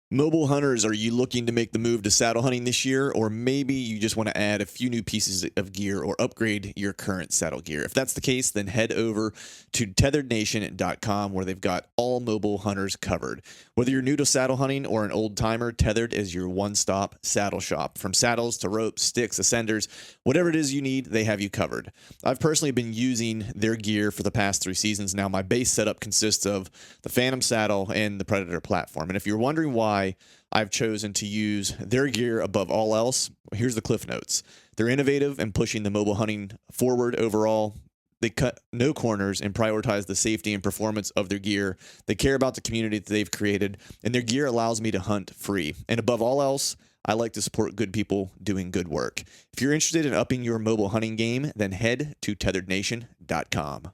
Mobile hunters, are you looking to make the move to saddle hunting this year? Or maybe you just want to add a few new pieces of gear or upgrade your current saddle gear. If that's the case, then head over to tetherednation.com where they've got all mobile hunters covered. Whether you're new to saddle hunting or an old timer, Tethered is your one-stop saddle shop. From saddles to ropes, sticks, ascenders, whatever it is you need, they have you covered. I've personally been using their gear for the past 3 seasons now. My base setup consists of the Phantom saddle and the Predator platform. And if you're wondering why I've chosen to use their gear above all else, here's the cliff notes. They're innovative and pushing the mobile hunting forward overall. They cut no corners and prioritize the safety and performance of their gear. They care about the community that they've created, and their gear allows me to hunt free. And above all else, I like to support good people doing good work. If you're interested in upping your mobile hunting game, then head to tetherednation.com.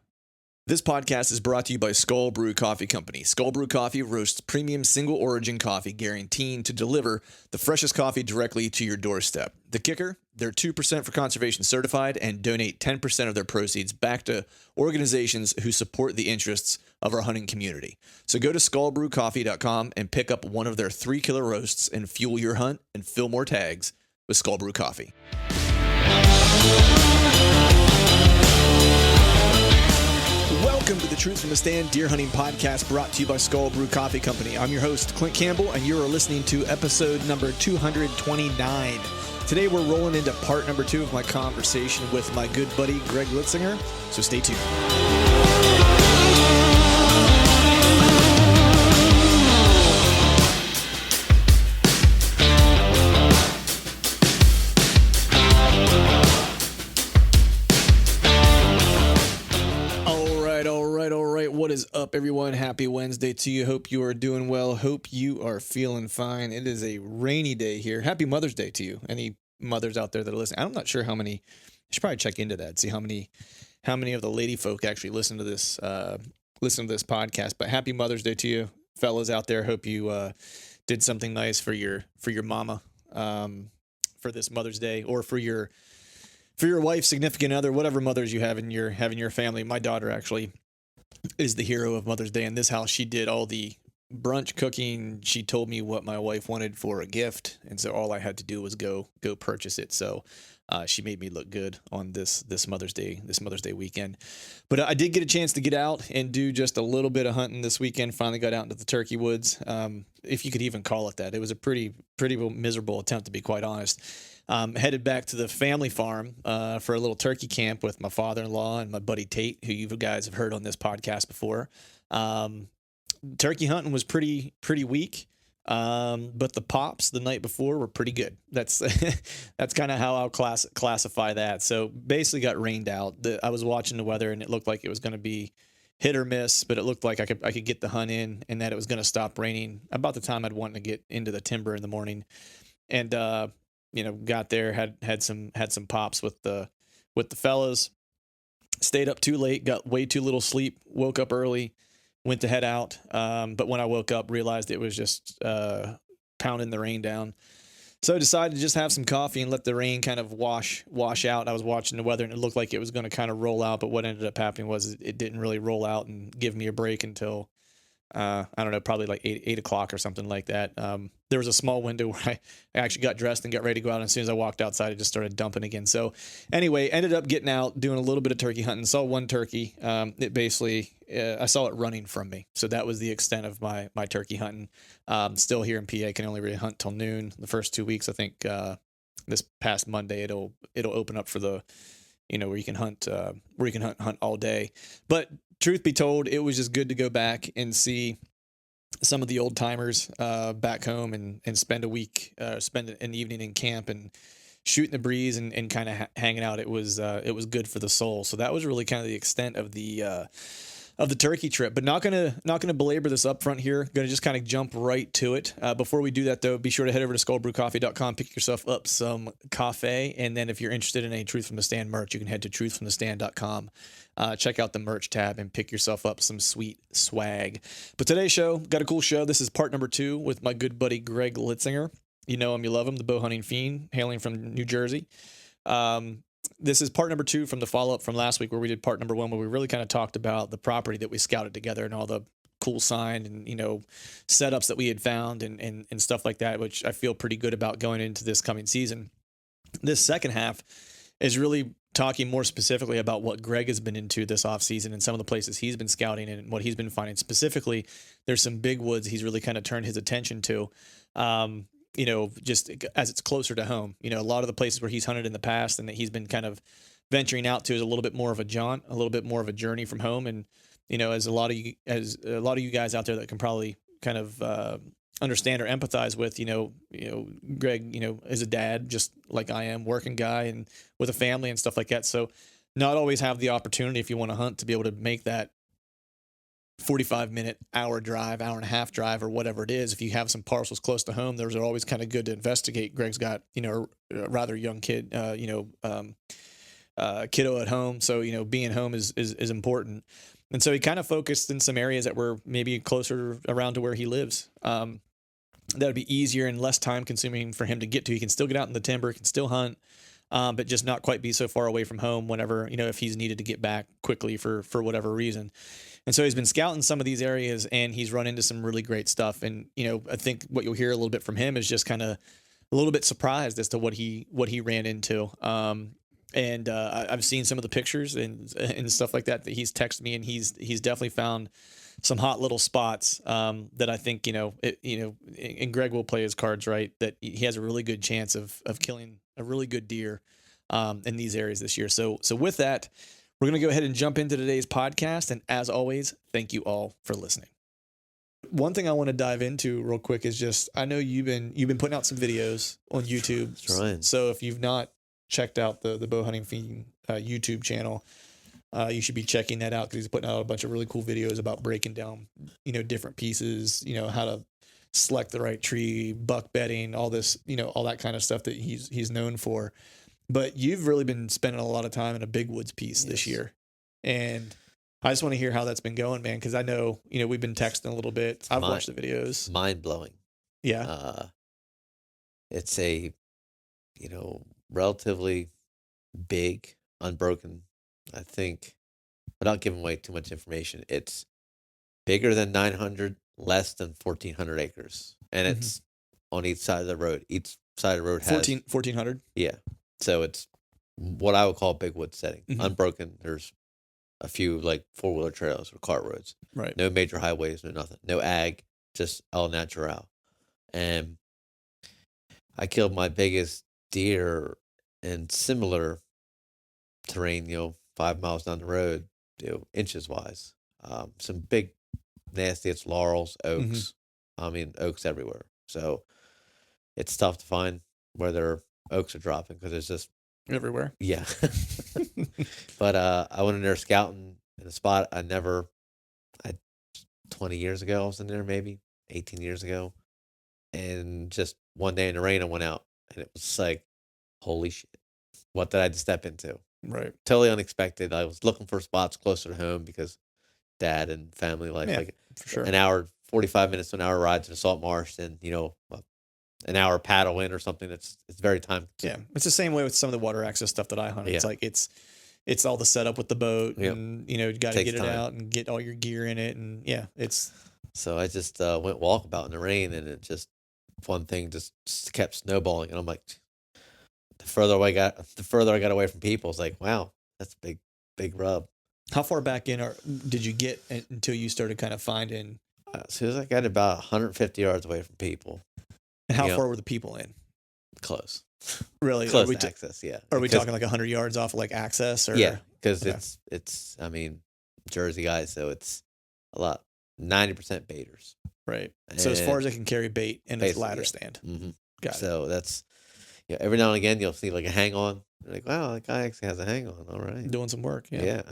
This podcast is brought to you by Skull Brew Coffee Company. Skull Brew Coffee roasts premium single origin coffee, guaranteeing to deliver the freshest coffee directly to your doorstep. The kicker? They're 2% for conservation certified and donate 10% of their proceeds back to organizations who support the interests of our hunting community. So go to skullbrewcoffee.com and pick up one of their 3-killer roasts and fuel your hunt and fill more tags with Skull Brew Coffee. Welcome to the Truth from the Stand Deer Hunting Podcast, brought to you by Skull Brew Coffee Company. I'm your host, Clint Campbell, and you are listening to episode number 229. Today, we're rolling into part number 2 of my conversation with my good buddy, Greg Litzinger, so stay tuned. What is up, everyone? Happy Wednesday to you. Hope you are doing well. Hope you are feeling fine. It is a rainy day here. Happy Mother's Day to you. Any mothers out there that are listening? I'm not sure how many. I should probably check into that, see how many of the lady folk actually listen to this podcast. But happy Mother's Day to you, fellas out there. Hope you did something nice for your mama for this Mother's Day, or for your wife, significant other, whatever mothers you have in your family. My daughter actually is the hero of Mother's Day in this house. She did all the brunch cooking. She told me what my wife wanted for a gift, and so all I had to do was go purchase it. So she made me look good on this Mother's Day weekend. But I did get a chance to get out and do just a little bit of hunting this weekend. Finally got out into the turkey woods, if you could even call it that. It was a pretty miserable attempt, to be quite honest. Headed back to the family farm for a little turkey camp with my father-in-law and my buddy Tate, who you guys have heard on this podcast before. Turkey hunting was pretty weak, but the pops the night before were pretty good. That's that's kind of how I'll classify that. So basically got rained out. I was watching the weather, and it looked like it was going to be hit or miss, but it looked like I could get the hunt in, and that it was going to stop raining about the time I'd want to get into the timber in the morning. And got there, had some pops with the fellas, stayed up too late, got way too little sleep, woke up early, went to head out. But when I woke up, realized it was just pounding the rain down. So I decided to just have some coffee and let the rain kind of wash out. I was watching the weather, and it looked like it was going to kind of roll out, but what ended up happening was it didn't really roll out and give me a break until I don't know, probably like 8 o'clock or something like that. There was a small window where I actually got dressed and got ready to go out. And as soon as I walked outside, it just started dumping again. So anyway, ended up getting out, doing a little bit of turkey hunting, saw one turkey. It basically, I saw it running from me. So that was the extent of my turkey hunting. Still here in PA, can only really hunt till noon. The first 2 weeks, I think, this past Monday, it'll open up for the, where you can hunt all day. But truth be told, it was just good to go back and see some of the old timers back home and spend an evening in camp and shooting the breeze and kind of hanging out. It was good for the soul. So that was really kind of the extent of the turkey trip, but not gonna belabor this up front here. Gonna just kind of jump right to it. Before we do that, though, be sure to head over to skullbrewcoffee.com, pick yourself up some coffee, and then if you're interested in any Truth from the Stand merch, you can head to truthfromthestand.com. Check out the merch tab and pick yourself up some sweet swag. But today's show, got a cool show. This is part number 2 with my good buddy Greg Litzinger. You know him, you love him, the Bowhunting Fiend, hailing from New Jersey. This is part number 2 from the follow-up from last week, where we did part number 1, where we really kind of talked about the property that we scouted together and all the cool sign and, setups that we had found and stuff like that, which I feel pretty good about going into this coming season. This second half is really talking more specifically about what Greg has been into this offseason and some of the places he's been scouting and what he's been finding. Specifically, there's some big woods he's really kind of turned his attention to, just as it's closer to home. A lot of the places where he's hunted in the past and that he's been kind of venturing out to is a little bit more of a jaunt, a little bit more of a journey from home. And, as a lot of you guys out there that can probably kind of understand or empathize with, Greg, is a dad, just like I am, working guy and with a family and stuff like that. So not always have the opportunity, if you want to hunt, to be able to make that 45-minute, hour and a half drive or whatever it is. If you have some parcels close to home, those are always kind of good to investigate. Greg's got, a rather young kid, kiddo at home. So, being home is important. And so he kind of focused in some areas that were maybe closer around to where he lives. That would be easier and less time consuming for him to get to. He can still get out in the timber, can still hunt, but just not quite be so far away from home whenever, if he's needed to get back quickly for whatever reason. And so he's been scouting some of these areas and he's run into some really great stuff. And, I think what you'll hear a little bit from him is just kind of a little bit surprised as to what he ran into. I've seen some of the pictures and stuff like that he's texted me, and he's definitely found some hot little spots that I think, and Greg will play his cards right, that he has a really good chance of killing a really good deer in these areas this year. So with that, we're going to go ahead and jump into today's podcast. And as always, thank you all for listening. One thing I want to dive into real quick is just, I know you've been putting out some videos on YouTube. That's right. So if you've not checked out the Bowhunting Fiend YouTube channel, you should be checking that out, because he's putting out a bunch of really cool videos about breaking down, different pieces, how to select the right tree, buck bedding, all this, all that kind of stuff that he's known for. But you've really been spending a lot of time in a big woods piece this year. And I just want to hear how that's been going, man, because I know, we've been texting a little bit. I've watched the videos. Mind blowing. Yeah. It's a, relatively big, unbroken, I think, without giving away too much information, it's bigger than 900, less than 1,400 acres. And it's on each side of the road. Each side of the road has 1,400. Yeah. So it's what I would call a big wood setting. Unbroken. There's a few like 4-wheeler trails or cart roads. Right. No major highways, no nothing. No ag, just all natural. And I killed my biggest deer in similar terrain, 5 miles down the road, inches wise. Some big, nasty, it's laurels, oaks. Oaks everywhere. So it's tough to find where their oaks are dropping, because it's just everywhere. Yeah. But I went in there scouting in a spot I 20 years ago, I was in there, maybe 18 years ago. And just one day in the rain, I went out, and it was like, holy shit, what did I just step into? Right. Totally unexpected. I was looking for spots closer to home because dad and family life, like for sure. An hour, 45 minutes to an hour ride to the salt marsh, and, an hour paddle in or something. It's very time consuming. Yeah. It's the same way with some of the water access stuff that I hunt. Yeah. It's like, it's all the setup with the boat, and, you got to get it time out and get all your gear in it. And so I just went walkabout in the rain, and it just, one thing just kept snowballing. And I'm like, the further I got away from people, it's like, wow, that's a big rub. How far back in did you get until you started kind of finding? As soon as I got about 150 yards away from people. And how far were the people in? Close. Really? Close to access, yeah. Are we talking like 100 yards off of like access? Or? Yeah, because it's Jersey guys, so it's a lot, 90% baiters. Right. So as far as I can carry bait in a ladder stand. Got it. So that's, every now and again you'll see like a hang on. You're like, wow, that guy actually has a hang on. All right. Doing some work. Yeah.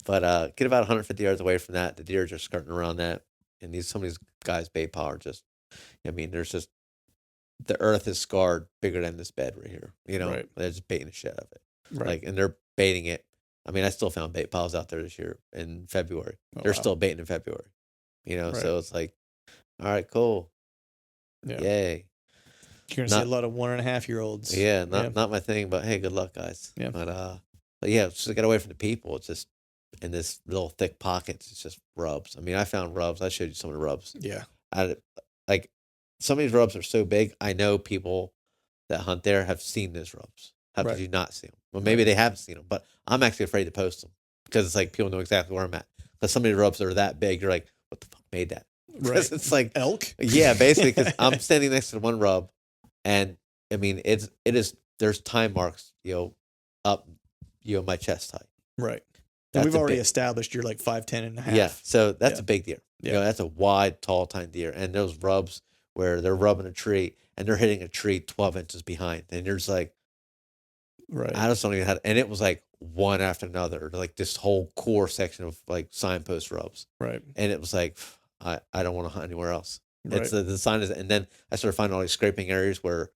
But get about 150 yards away from that. The deer are just skirting around that. And some of these guys' bait pile are just, there's just, the earth is scarred bigger than this bed right here. Right. They're just baiting the shit out of it. Right. And they're baiting it. I still found bait piles out there this year in February. They're still baiting in February. Right. So it's like, all right, cool. Yeah. Yay. You're going to see a lot of 1.5-year-olds. Yeah, not my thing, but hey, good luck, guys. Yeah. But yeah, just to get away from the people, it's in this little thick pockets. It's just rubs. I mean, I found rubs. I showed you some of the rubs. Yeah. Like some of these rubs are so big. I know people that hunt there have seen those rubs. How could you not see them? Well, maybe they haven't seen them, but I'm actually afraid to post them because it's like people know exactly where I'm at. Because some of the rubs are that big, you're like, what the fuck made that? Because it's like elk. Yeah, basically, because I'm standing next to one rub, and I mean, it is. There's time marks, up, my chest height. Right. And we've already established you're like 5'10" and a half. Yeah, so that's a big deer. Yeah. That's a wide, tall, tine deer. And those rubs where they're rubbing a tree and they're hitting a tree 12 inches behind, and you're just like, I just don't even have. And it was like one after another, like this whole core section of like signpost rubs. Right. And it was like, I don't want to hunt anywhere else. Right. It's the sign is, and then I started finding all these scraping areas where,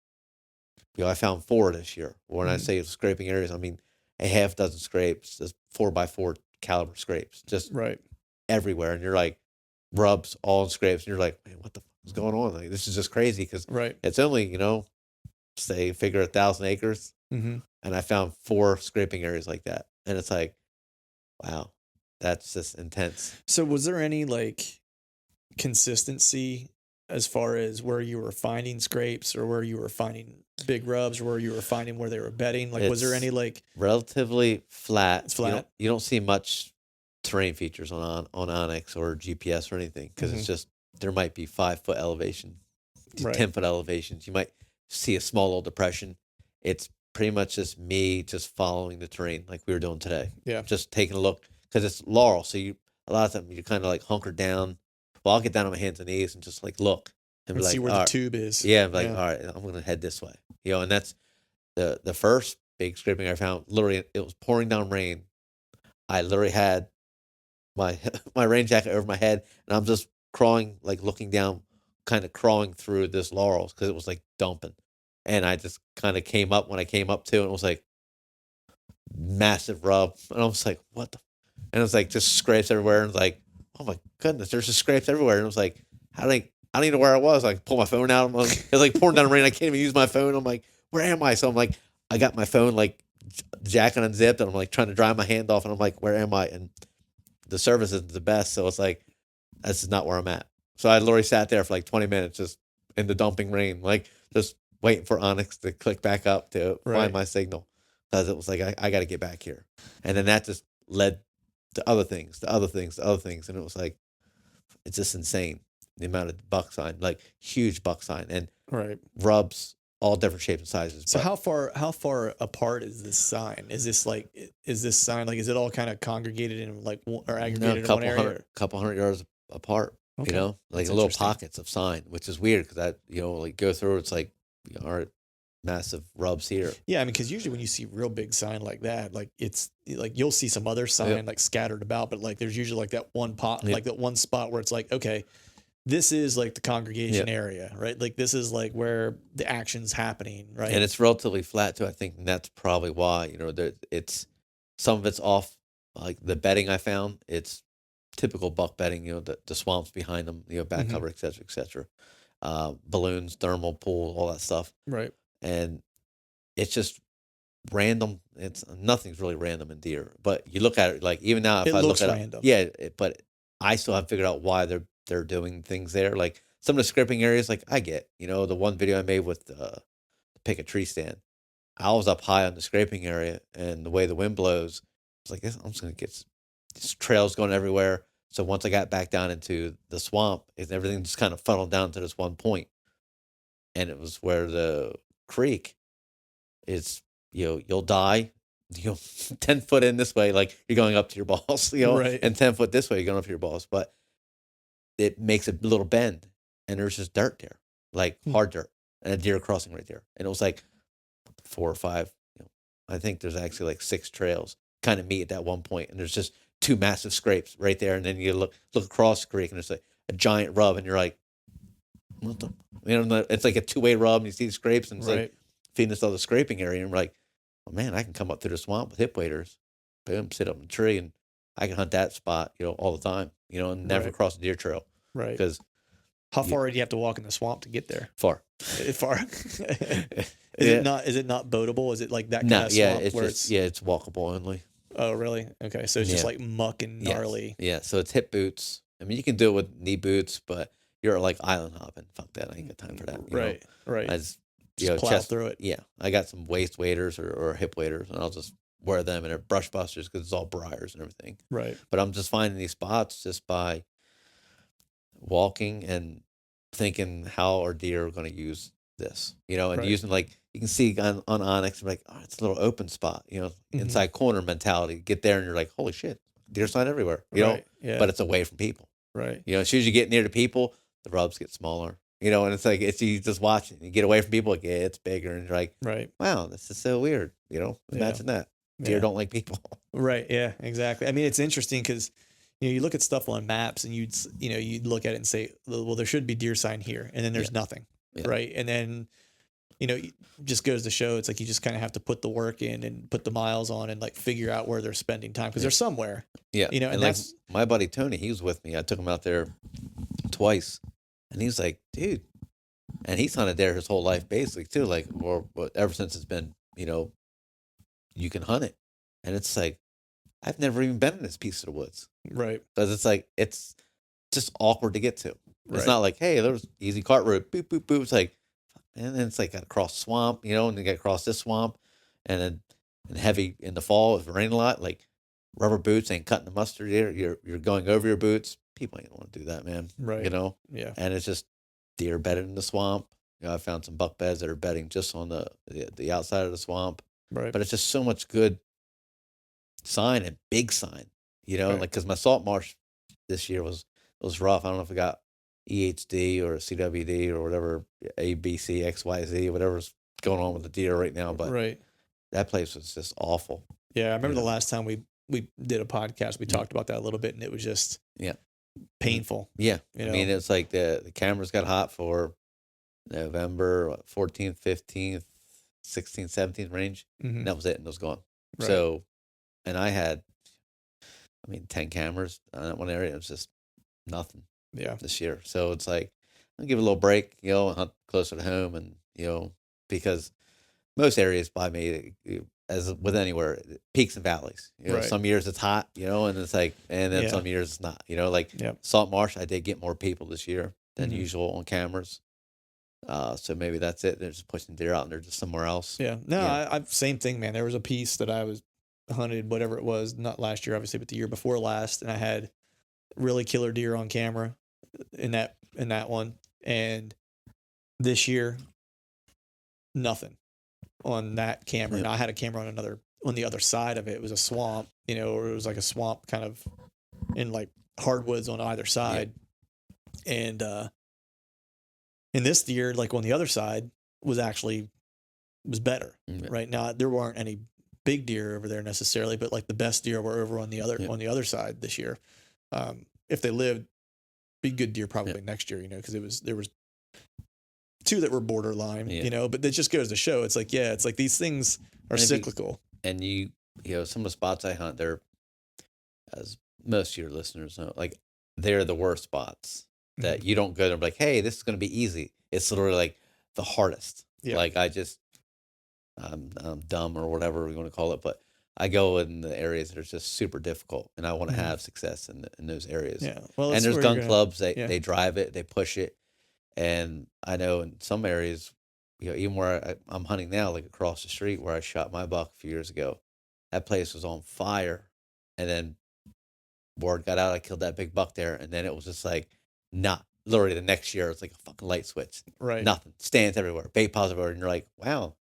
I found 4 this year. When I say scraping areas, I mean a half dozen scrapes, just 4x4 caliber scrapes, just everywhere. And you're like, rubs all in scrapes, and you're like, man, what the fuck is going on? Like, this is just crazy because it's only say figure 1,000 acres, and I found 4 scraping areas like that, and it's like, wow, that's just intense. So was there any like consistency as far as where you were finding scrapes or where you were finding big rubs or where you were finding where they were bedding? Like, was there any like relatively flat? It's flat. You don't see much terrain features on Onyx or GPS or anything because it's just there might be 5-foot elevation, 10-foot elevations. You might see a small little depression. It's pretty much just me just following the terrain like we were doing today. Yeah, just taking a look because it's laurel, so a lot of times you kind of like hunker down. Well, I'll get down on my hands and knees and just like look and be like, see where the tube is. Yeah, I'm like, all right, I'm gonna head this way. And that's the first big scraping I found. Literally, it was pouring down rain. I literally had my rain jacket over my head, and I'm just crawling, like looking down, kind of crawling through this laurels because it was like dumping. And I just kind of came up when I came up to it, and it was like massive rub, and I was like, what the? And it was like just scrapes everywhere, and it's like, oh my goodness, there's just scrapes everywhere. And it was like, I don't even know where I was. I pull my phone out. It's like pouring down rain. I can't even use my phone. I'm like, where am I? So I'm like, I got my phone like jacket unzipped, and I'm like trying to dry my hand off, and I'm like, where am I? And the service isn't the best, so it's like, this is not where I'm at. So I literally sat there for like 20 minutes just in the dumping rain, like just waiting for Onyx to click back up to find my signal, because it was like, I got to get back here. And then that just led to other things, and it was like, it's just insane the amount of buck sign, like huge buck sign, and rubs all different shapes and sizes. So how far apart is this sign? Is this sign like, is it all kind of congregated in like or aggregated in one area? Couple hundred yards apart. Like that's little pockets of sign, which is weird because I like go through. It's like our massive rubs here. Yeah, I mean, because usually when you see real big sign like that, like it's like you'll see some other sign like scattered about, but like there's usually like that one pot, like that one spot where it's like, okay, this is like the congregation area, right? Like this is like where the action's happening, right? And it's relatively flat too, I think, and that's probably why it's some of it's off. Like the bedding I found, it's typical buck bedding. The swamps behind them, back cover, et cetera, balloons, thermal pool, all that stuff, right? And it's just random. Nothing's really random in deer, but you look at it like even now, if I look at random. But I still haven't figured out why they're doing things there. Like some of the scraping areas, like I get, the one video I made with pick a tree stand. I was up high on the scraping area, and the way the wind blows, I was like, I'm just gonna get these trails going everywhere. So once I got back down into the swamp, everything just kind of funneled down to this one point, and it was where the creek is. You'll die. 10 foot in this way, like you're going up to your balls, right. And 10 foot this way, you're going up to your balls. But it makes a little bend, and there's just dirt there, like hard dirt, and a deer crossing right there. And it was like 4 or 5. I think there's actually like 6 trails kind of meet at that one point, and there's just 2 massive scrapes right there. And then you look across the creek, and there's like a giant rub, and you're like, what the? It's like a 2-way rub, and you see the scrapes, and it's like feeding this other scraping area, and we're like, oh man, I can come up through the swamp with hip waders, boom, sit up in a tree, and I can hunt that spot, all the time, and never cross a deer trail. Right. Because how far do you have to walk in the swamp to get there? Far. Far. Is it not boatable? Is it like that kind of swamp it's walkable only. Oh, really? Okay. So it's just Yeah. like muck and Yes. gnarly. Yeah. So it's hip boots. I mean, you can do it with knee boots, but you're like island hopping. Fuck that. I ain't got time for that. Right. Right. I just, Just plow through it. Yeah. I got some waist waders or hip waders, and I'll just wear them, and they're brush busters because it's all briars and everything. Right. But I'm just finding these spots just by walking and thinking how our deer are going to use this, and Right. using, like, you can see on Onyx, like, oh, it's a little open spot, inside corner mentality. Get there and you're like, holy shit, deer sign everywhere, Right. Yeah. but it's away from people. Right. As soon as you get near the people, the rubs get smaller, and it's like, you just watch it. You get away from people, like, yeah, it's bigger. And you're like, Right. wow, this is so weird. Imagine that. Deer Yeah. don't like people. Right. Yeah, exactly. I mean, it's interesting because, you look at stuff on maps and you'd look at it and say, well, there should be deer sign here. And then there's nothing. Yeah. Right. And then, it just goes to show, it's like, you just kind of have to put the work in and put the miles on and like figure out where they're spending time. Cause they're somewhere, Yeah. and like that's my buddy Tony, he was with me. I took him out there twice, and he was like, dude, and he's hunted there his whole life basically too. Like, or ever since it's been, you can hunt it. And it's like, I've never even been in this piece of the woods. right. Because it's like, it's just awkward to get to. It's Right. not like, hey, there's easy cart road, boop, boop, boop. It's like, and then it's like, got to cross swamp, and then you got to cross this swamp. And then heavy in the fall, if it rain a lot, like rubber boots ain't cutting the mustard here. You're going over your boots. People ain't want to do that, man. Right. Yeah. And it's just deer bedded in the swamp. I found some buck beds that are bedding just on the outside of the swamp. Right. But it's just so much good sign and big sign, Right. like, because my salt marsh this year was rough. I don't know if I got EHD or CWD or whatever, ABC, XYZ, whatever's going on with the deer right now. But right. that place was just awful. Yeah. I remember the last time we did a podcast, we talked about that a little bit, and it was just painful. Yeah. You I know? mean, it's like the cameras got hot for November 14th, 15th, 16th, 17th range. Mhm. And that was it. And it was gone. Right. So, and I had, 10 cameras on that one area. It was just nothing Yeah. this year. So it's like, I'll give it a little break, and hunt closer to home. And, because most areas by me, as with anywhere, peaks and valleys. Right. Some years it's hot, and it's like, and then Yeah. some years it's not. Like Yep. Salt Marsh, I did get more people this year than Mhm. usual on cameras. So maybe that's it. They're just pushing deer out and they're just somewhere else. Yeah. No, Yeah. I same thing, man. There was a piece that I was hunted, whatever it was, not last year, obviously, but the year before last, and I had really killer deer on camera in that one. And this year, nothing on that camera. Yeah. Now I had a camera on the other side of it. It was a swamp, or it was like a swamp kind of in like hardwoods on either side. Yeah. And this deer, like on the other side, was better. Yeah. Right now, there weren't any big deer over there necessarily, but like the best deer were over on the other side this year. If they lived, be good deer probably next year, because there was two that were borderline, but that just goes to show, it's like, these things are cyclical. And some of the spots I hunt, they're, as most of your listeners know, like, they're the worst spots that you don't go there and be like, hey, this is going to be easy. It's literally like the hardest. Yeah. Like, I'm dumb or whatever we want to call it, but I go in the areas that are just super difficult, and I want to have success in those areas. Yeah. Well, and there's gun clubs, they drive it, they push it. And I know in some areas, even where I'm hunting now, like across the street where I shot my buck a few years ago, that place was on fire. And then word got out, I killed that big buck there. And then it was just like, not literally the next year, it's like a fucking light switch. Right. Nothing. Stands everywhere. Bait piles everywhere. And you're like, wow,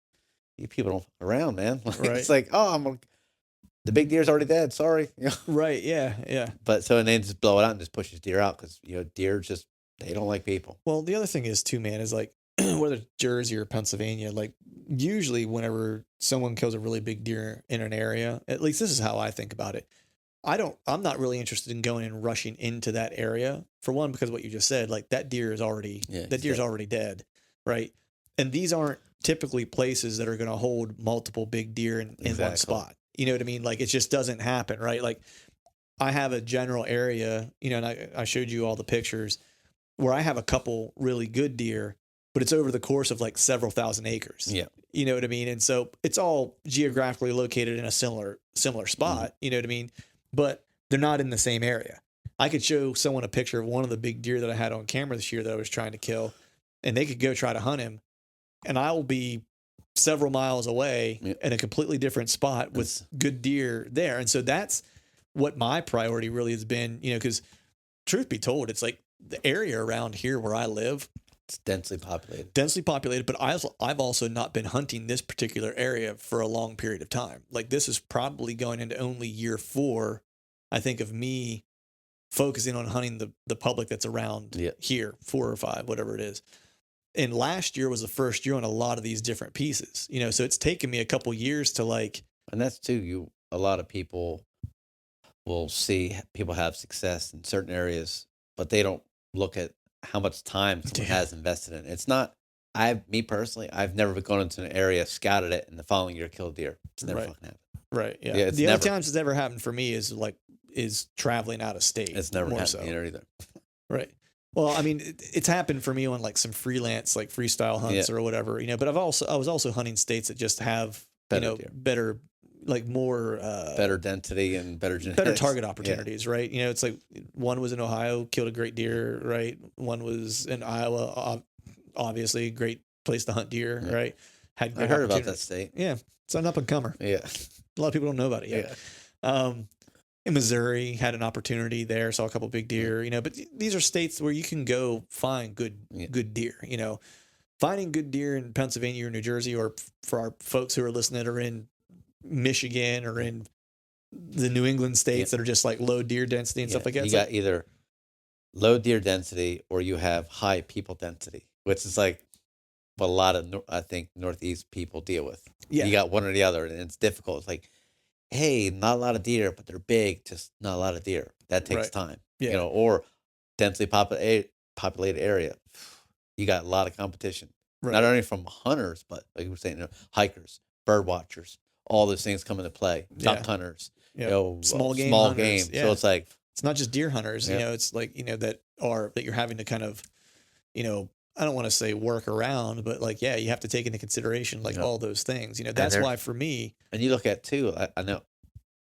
you people don't fuck around, man. Like, Right. It's like, the big deer's already dead. Sorry. Right. Yeah. Yeah. But and then just blow it out and just pushes deer out because, deer just, they don't like people. Well, the other thing is too, man, is like whether it's Jersey or Pennsylvania, like usually whenever someone kills a really big deer in an area, at least this is how I think about it. I'm not really interested in going and rushing into that area, for one, because what you just said, like that deer is already, already dead. Right. And these aren't typically places that are going to hold multiple big deer in one spot. You know what I mean? Like it just doesn't happen. Right. Like I have a general area, and I showed you all the pictures where I have a couple really good deer, but it's over the course of like several thousand acres. Yeah. You know what I mean? And so it's all geographically located in a similar spot, you know what I mean? But they're not in the same area. I could show someone a picture of one of the big deer that I had on camera this year that I was trying to kill, and they could go try to hunt him, and I will be several miles away in a completely different spot with good deer there. And so that's what my priority really has been, you know, because truth be told, it's like the area around here where I live, it's densely populated, but I've also not been hunting this particular area for a long period of time. Like this is probably going into only year 4, I think, of me focusing on hunting the public that's around here, 4 or 5, whatever it is. And last year was the first year on a lot of these different pieces, you know, so it's taken me a couple years to like. And that's too, a lot of people will see people have success in certain areas, but they don't look at how much time someone has invested in it. It's not, me personally, I've never gone into an area, scouted it, and the following year killed deer. It's never fucking happened. Right. Yeah. The only times it's ever happened for me is traveling out of state. It's never happened here either. Right. Well, I mean, it's happened for me on like some freelance, like freestyle hunts or whatever, you know, but I was also hunting states that just have, better, like more, better dentity and better target opportunities. Right. You know, it's like one was in Ohio, killed a great deer. Right. One was in Iowa, obviously great place to hunt deer. Right. I heard about that state. Yeah. It's an up and comer. Yeah. A lot of people don't know about it yet. Yeah. In Missouri, had an opportunity there, saw a couple big deer, you know, but these are states where you can go find good deer, you know. Finding good deer in Pennsylvania or New Jersey, or for our folks who are listening that are in Michigan or in the New England states that are just like low deer density and stuff like that. You got either low deer density or you have high people density, which is like what a lot of, I think, Northeast people deal with. Yeah. You got one or the other, and it's difficult. It's like, hey, not a lot of deer, but they're big, just not a lot of deer. That takes time, you know, or densely populated area. You got a lot of competition, not only from hunters, but like we were saying, you know, hikers, bird watchers, all those things come into play. Duck hunters, you know, small game. Yeah. So it's like, it's not just deer hunters, you know, it's like, you know, that you're having to kind of, you know, I don't want to say work around, but like, you have to take into consideration like all those things, you know, that's why for me. And you look at too, I know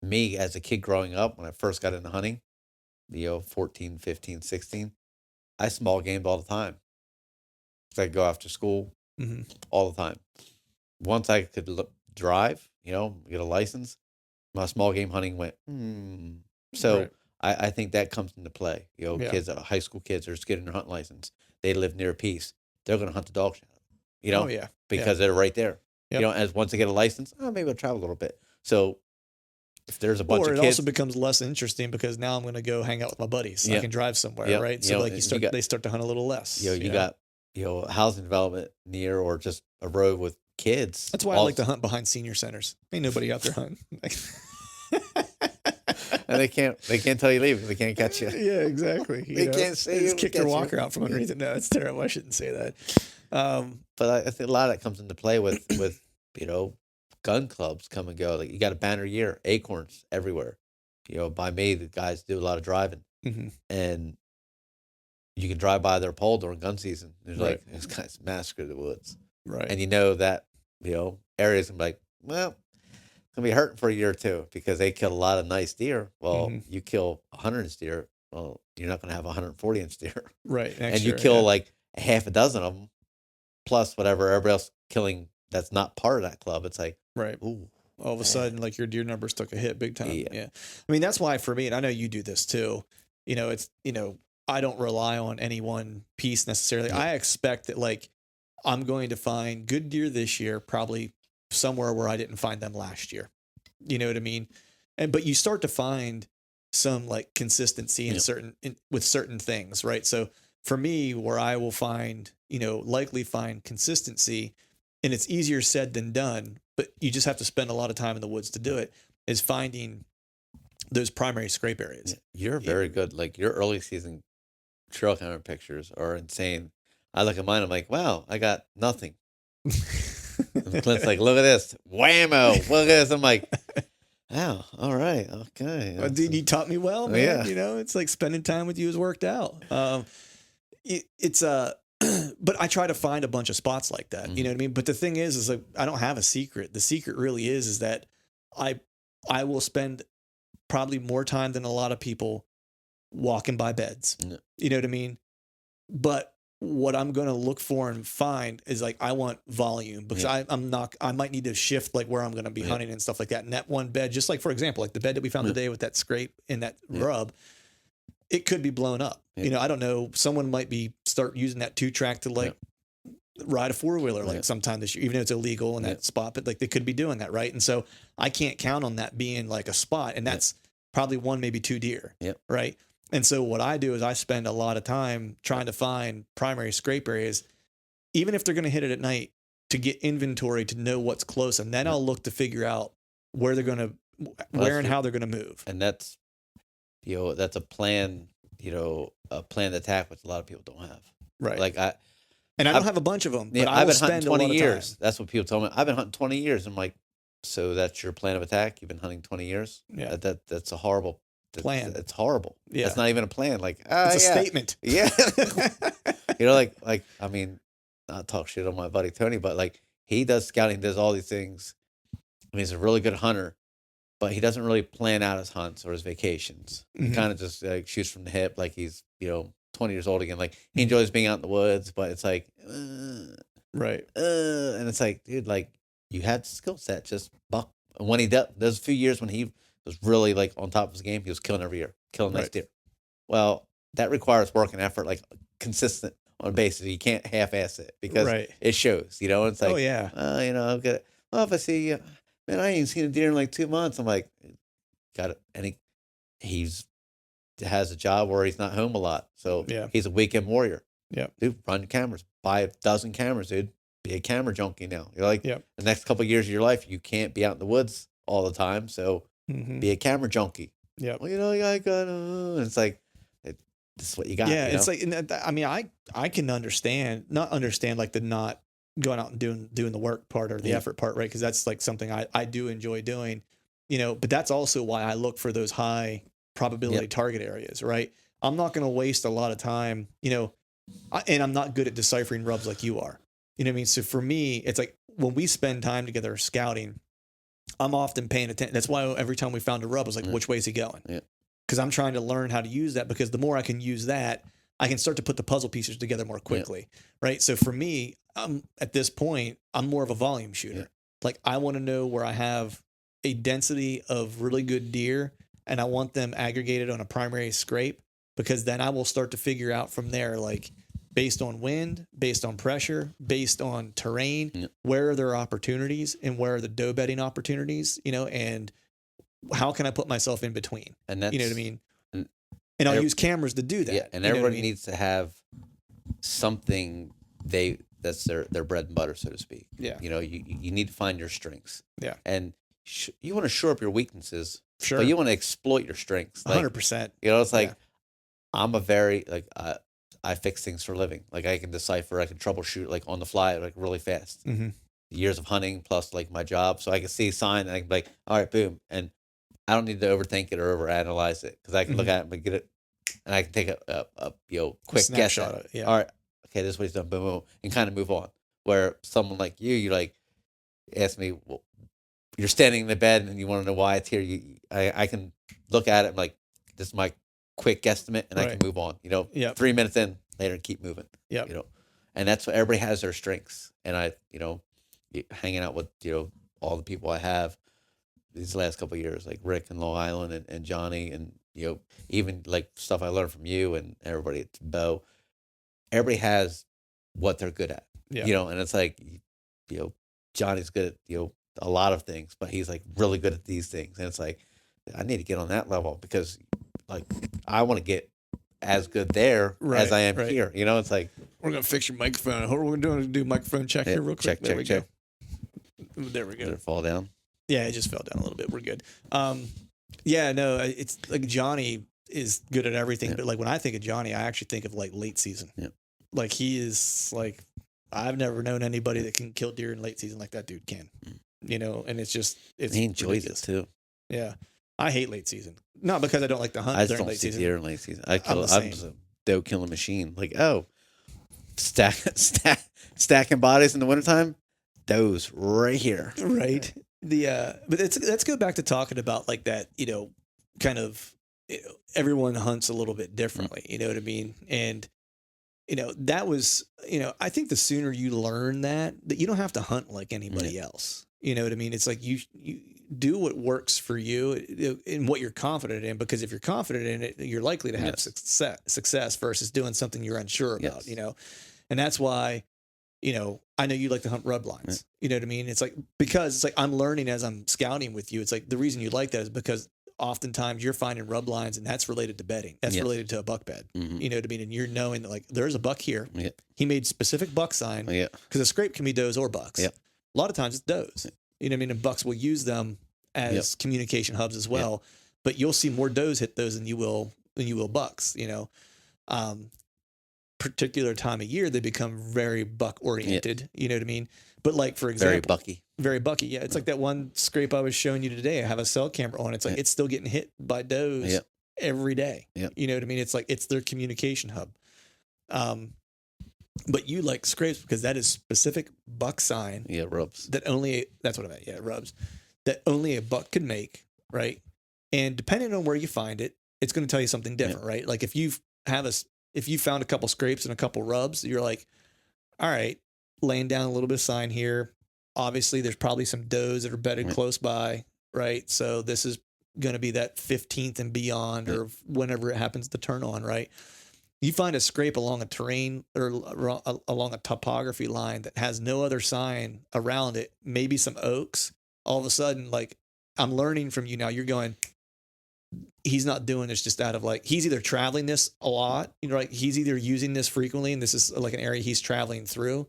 me as a kid growing up, when I first got into hunting, 14, 15, 16, I small gamed all the time. So I'd go after school all the time. Once I could drive, you know, get a license, my small game hunting went, So I think that comes into play. You know, kids, high school kids are just getting their hunting license. They live near a piece. They're going to hunt the dog shadow, you know, because they're right there. Yep. You know, as once they get a license, maybe I'll travel a little bit. So if there's a bunch of kids. Or it also becomes less interesting because now I'm going to go hang out with my buddies. I can drive somewhere, right? So like they start to hunt a little less. You know, you got, you know, housing development near, or just a road with kids. That's why I like to hunt behind senior centers. Ain't nobody out there hunting. And they can't tell you leave. They can't catch you. Yeah, exactly. They can't see you. Just kick their walker out from underneath it. No, it's terrible. I shouldn't say that. But I think a lot of that comes into play with you know, gun clubs come and go. Like you got a banner year, acorns everywhere. You know, by me, the guys do a lot of driving, and you can drive by their pole during gun season. There's like this guy's massacre the woods, and you know that, you know, areas can be like, well, it's gonna be hurting for a year or two because they kill a lot of nice deer. Well, you kill 100-inch deer, well, you're not gonna have 140-inch deer, right? And you kill like a half a dozen of them, plus whatever everybody else killing that's not part of that club. It's like, ooh, all of a sudden, like your deer numbers took a hit big time. Yeah. I mean, that's why for me, and I know you do this too, you know, it's, you know, I don't rely on any one piece necessarily. I expect that like I'm going to find good deer this year, probably somewhere where I didn't find them last year. You know what I mean? But you start to find some like consistency in with certain things, right? So for me, where I will find, you know, likely find consistency, and it's easier said than done, but you just have to spend a lot of time in the woods to do it, is finding those primary scrape areas. You're very good. Like your early season trail camera pictures are insane. I look at mine, I'm like, wow, I got nothing. And Clint's like, look at this. Whammo. Look at this. I'm like, wow, all right, okay. Well, dude, you taught me well, man. You know, it's like spending time with you has worked out. but I try to find a bunch of spots like that. Mm-hmm. You know what I mean? But the thing is like, I don't have a secret. The secret really is that I will spend probably more time than a lot of people walking by beds. Yeah. You know what I mean? But what I'm going to look for and find is like, I want volume because I might need to shift like where I'm going to be hunting and stuff like that. And that one bed, just like, for example, like the bed that we found today with that scrape and that rub, it could be blown up. You know, I don't know. Someone might start using that 2-track to like ride a 4-wheeler like sometime this year, even though it's illegal in that spot, but like they could be doing that. Right. And so I can't count on that being like a spot, and that's probably 1, maybe 2 deer. Right. And so what I do is I spend a lot of time trying to find primary scrape areas, even if they're going to hit it at night, to get inventory to know what's close. And then I'll look to figure out where they're going to, where and how they're going to move. And that's, you know, that's a plan, you know, a planned attack, which a lot of people don't have. Right. Like I don't have a bunch of them, but I've been spend hunting 20 a lot years. Of time. That's what people tell me. I've been hunting 20 years. I'm like, so that's your plan of attack? You've been hunting 20 years? Yeah. That's a horrible plan. It's horrible. Yeah. It's not even a plan. Like, it's a statement. Yeah. You know, like, I mean, not talk shit on my buddy Tony, but like he does scouting, does all these things. I mean, he's a really good hunter, but he doesn't really plan out his hunts or his vacations. He kind of just like shoots from the hip. Like he's, you know, 20 years old again. Like he enjoys being out in the woods, but it's like, right. And it's like, dude, like you had the skill set, just buck. And when he did, there's a few years when he was really like on top of his game. He was killing every year, killing nice deer. Well, that requires work and effort, like consistent on a basis. You can't half-ass it because it shows, you know. It's like, you know, I'm good. Well, if I see, man, I ain't seen a deer in like 2 months. I'm like, got it. And he's has a job where he's not home a lot, so he's a weekend warrior. Yeah, dude, run cameras, buy a dozen cameras, dude. Be a camera junkie now. You're like, the next couple of years of your life, you can't be out in the woods all the time, so be a camera junkie. Yeah, well, you know, I got. It's like, this is what you got. Yeah, you know? it's like, and I mean, I can not understand like the not going out and doing the work part or the effort part, right? Because that's like something I do enjoy doing, you know. But that's also why I look for those high probability target areas, right? I'm not going to waste a lot of time, you know, and I'm not good at deciphering rubs like you are. You know what I mean? So for me, it's like when we spend time together scouting, I'm often paying attention. That's why every time we found a rub, I was like, which way is he going? Yeah. Because I'm trying to learn how to use that, because the more I can use that, I can start to put the puzzle pieces together more quickly. Right. So for me, at this point, I'm more of a volume shooter. Yeah. Like I want to know where I have a density of really good deer, and I want them aggregated on a primary scrape, because then I will start to figure out from there, like based on wind, based on pressure, based on terrain, where are there opportunities and where are the doe bedding opportunities, you know, and how can I put myself in between? And that's, you know what I mean? And I'll use cameras to do that. Yeah, and everybody needs to have something that's their bread and butter, so to speak. Yeah. You know, you need to find your strengths. Yeah. And you want to shore up your weaknesses. Sure. But you want to exploit your strengths. Like, 100%. You know, it's like, I'm a very, like, I fix things for a living. Like, I can decipher, I can troubleshoot, like, on the fly, like, really fast. Mm-hmm. Years of hunting plus, like, my job. So I can see a sign and I can be like, all right, boom. And I don't need to overthink it or overanalyze it, because I can look at it and get it, and I can take a quick guess at it. Yeah. All right, okay, this is what he's done, boom, boom, and kind of move on. Where someone like you like ask me, well, you're standing in the bed and you want to know why it's here. I can look at it and like, this is my quick guesstimate, and I can move on. You know, 3 minutes in later and keep moving. Yeah, you know, and that's what everybody has their strengths. And I, you know, hanging out with, you know, all the people I have these last couple of years, like Rick in Long Island and Johnny, and, you know, even like stuff I learned from you and everybody at Bo. Everybody has what they're good at, you know, and it's like, you know, Johnny's good at, you know, a lot of things, but he's like really good at these things. And it's like, I need to get on that level, because like, I want to get as good there as I am here. You know, it's like, we're going to fix your microphone. What we're doing is do microphone check here real quick. There we go. There we go. Did it fall down? Yeah, it just fell down a little bit. We're good. Yeah, no, it's like Johnny is good at everything, but like when I think of Johnny, I actually think of like late season. Yeah. Like he is like, I've never known anybody that can kill deer in late season like that dude can. You know, and it's just, he enjoys it too. Yeah. I hate late season. Not because I don't like to hunt during late season. Deer in late season. I'm just a doe killing machine. Like, stacking bodies in the wintertime, those right here. Right. But let's go back to talking about like that, kind of, everyone hunts a little bit differently, you know what I mean? And, that was, I think the sooner you learn that you don't have to hunt like anybody else. You know what I mean? It's like you do what works for you and what you're confident in, because if you're confident in it, you're likely to have success versus doing something you're unsure about, and that's why, I know you like to hunt rub lines, you know what I mean? It's like, because it's like, I'm learning as I'm scouting with you. It's like, the reason you like that is because oftentimes you're finding rub lines and that's related to bedding. That's related to a buck bed. You know what I mean? And you're knowing that like, there's a buck here. He made specific buck sign because a scrape can be does or bucks. A lot of times it's does, you know what I mean? And bucks will use them as communication hubs as well, but you'll see more does hit those than you will bucks, particular time of year, they become very buck oriented, you know what I mean? But like, for example, very bucky. Yeah. It's like that one scrape I was showing you today. I have a cell camera on. It's like, it's still getting hit by does every day. You know what I mean? It's like, it's their communication hub. But you like scrapes because that is specific buck sign. Rubs. That's what I meant. Yeah. Rubs that only a buck could make. Right. And depending on where you find it, it's going to tell you something different, right? Like if you found a couple scrapes and a couple rubs, you're like, all right, laying down a little bit of sign here. Obviously, there's probably some does that are bedded close by, right? So this is going to be that 15th and beyond, or whenever it happens to turn on, right? You find a scrape along a terrain or along a topography line that has no other sign around it, maybe some oaks. All of a sudden, like, I'm learning from you now. You're going, he's not doing this just out of like, he's either traveling this a lot, like he's either using this frequently and this is like an area he's traveling through,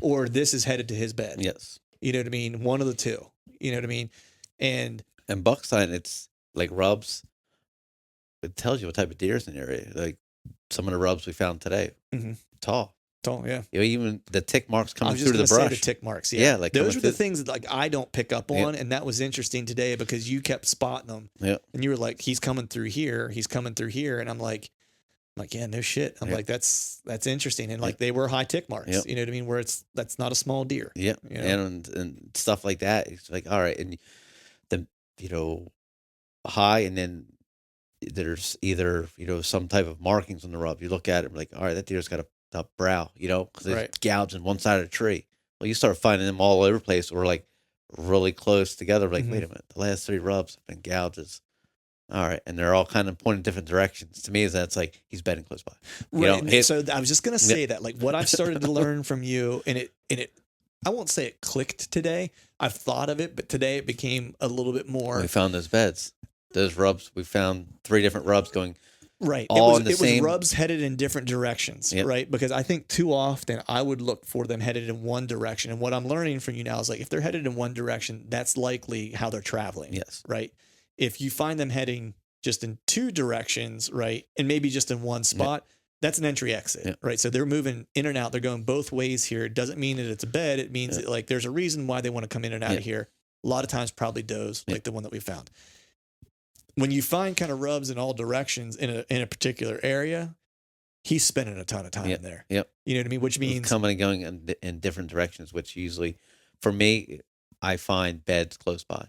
or this is headed to his bed. Yes. You know what I mean? One of the two, you know what I mean? And buck sign, it's like rubs. It tells you what type of deer is in the area. Like some of the rubs we found today, tall, yeah. Even the tick marks coming through the brush. The tick marks, like those are the things that like I don't pick up on, and that was interesting today because you kept spotting them. And you were like, he's coming through here, and I'm like, yeah, no shit. I'm like, that's interesting, and like they were high tick marks. You know what I mean? Where that's not a small deer. And stuff like that. It's like, all right, and the high, and then there's either some type of markings on the rub. You look at it, like, all right, that deer's got a brow, because it's gouged in one side of the tree. Well, you start finding them all over the place, or like really close together. Like, wait a minute, the last 3 rubs have been gouges. All right, and they're all kind of pointing different directions. To me, that's like he's bedding close by. So I was just gonna say that, like, what I've started to learn from you, and it, I won't say it clicked today. I've thought of it, but today it became a little bit more. We found those beds, those rubs. We found 3 different rubs going. Right. All it was rubs headed in different directions, right? Because I think too often I would look for them headed in one direction. And what I'm learning from you now is like, if they're headed in one direction, that's likely how they're traveling. Yes. Right. If you find them heading just in 2 directions, right, and maybe just in one spot, that's an entry exit, right? So they're moving in and out. They're going both ways here. It doesn't mean that it's a bed. It means that, like, there's a reason why they want to come in and out of here. A lot of times probably does, like the one that we found. When you find kind of rubs in all directions in a particular area, he's spending a ton of time there. You know what I mean? Which means coming and going in different directions, which usually, for me, I find beds close by.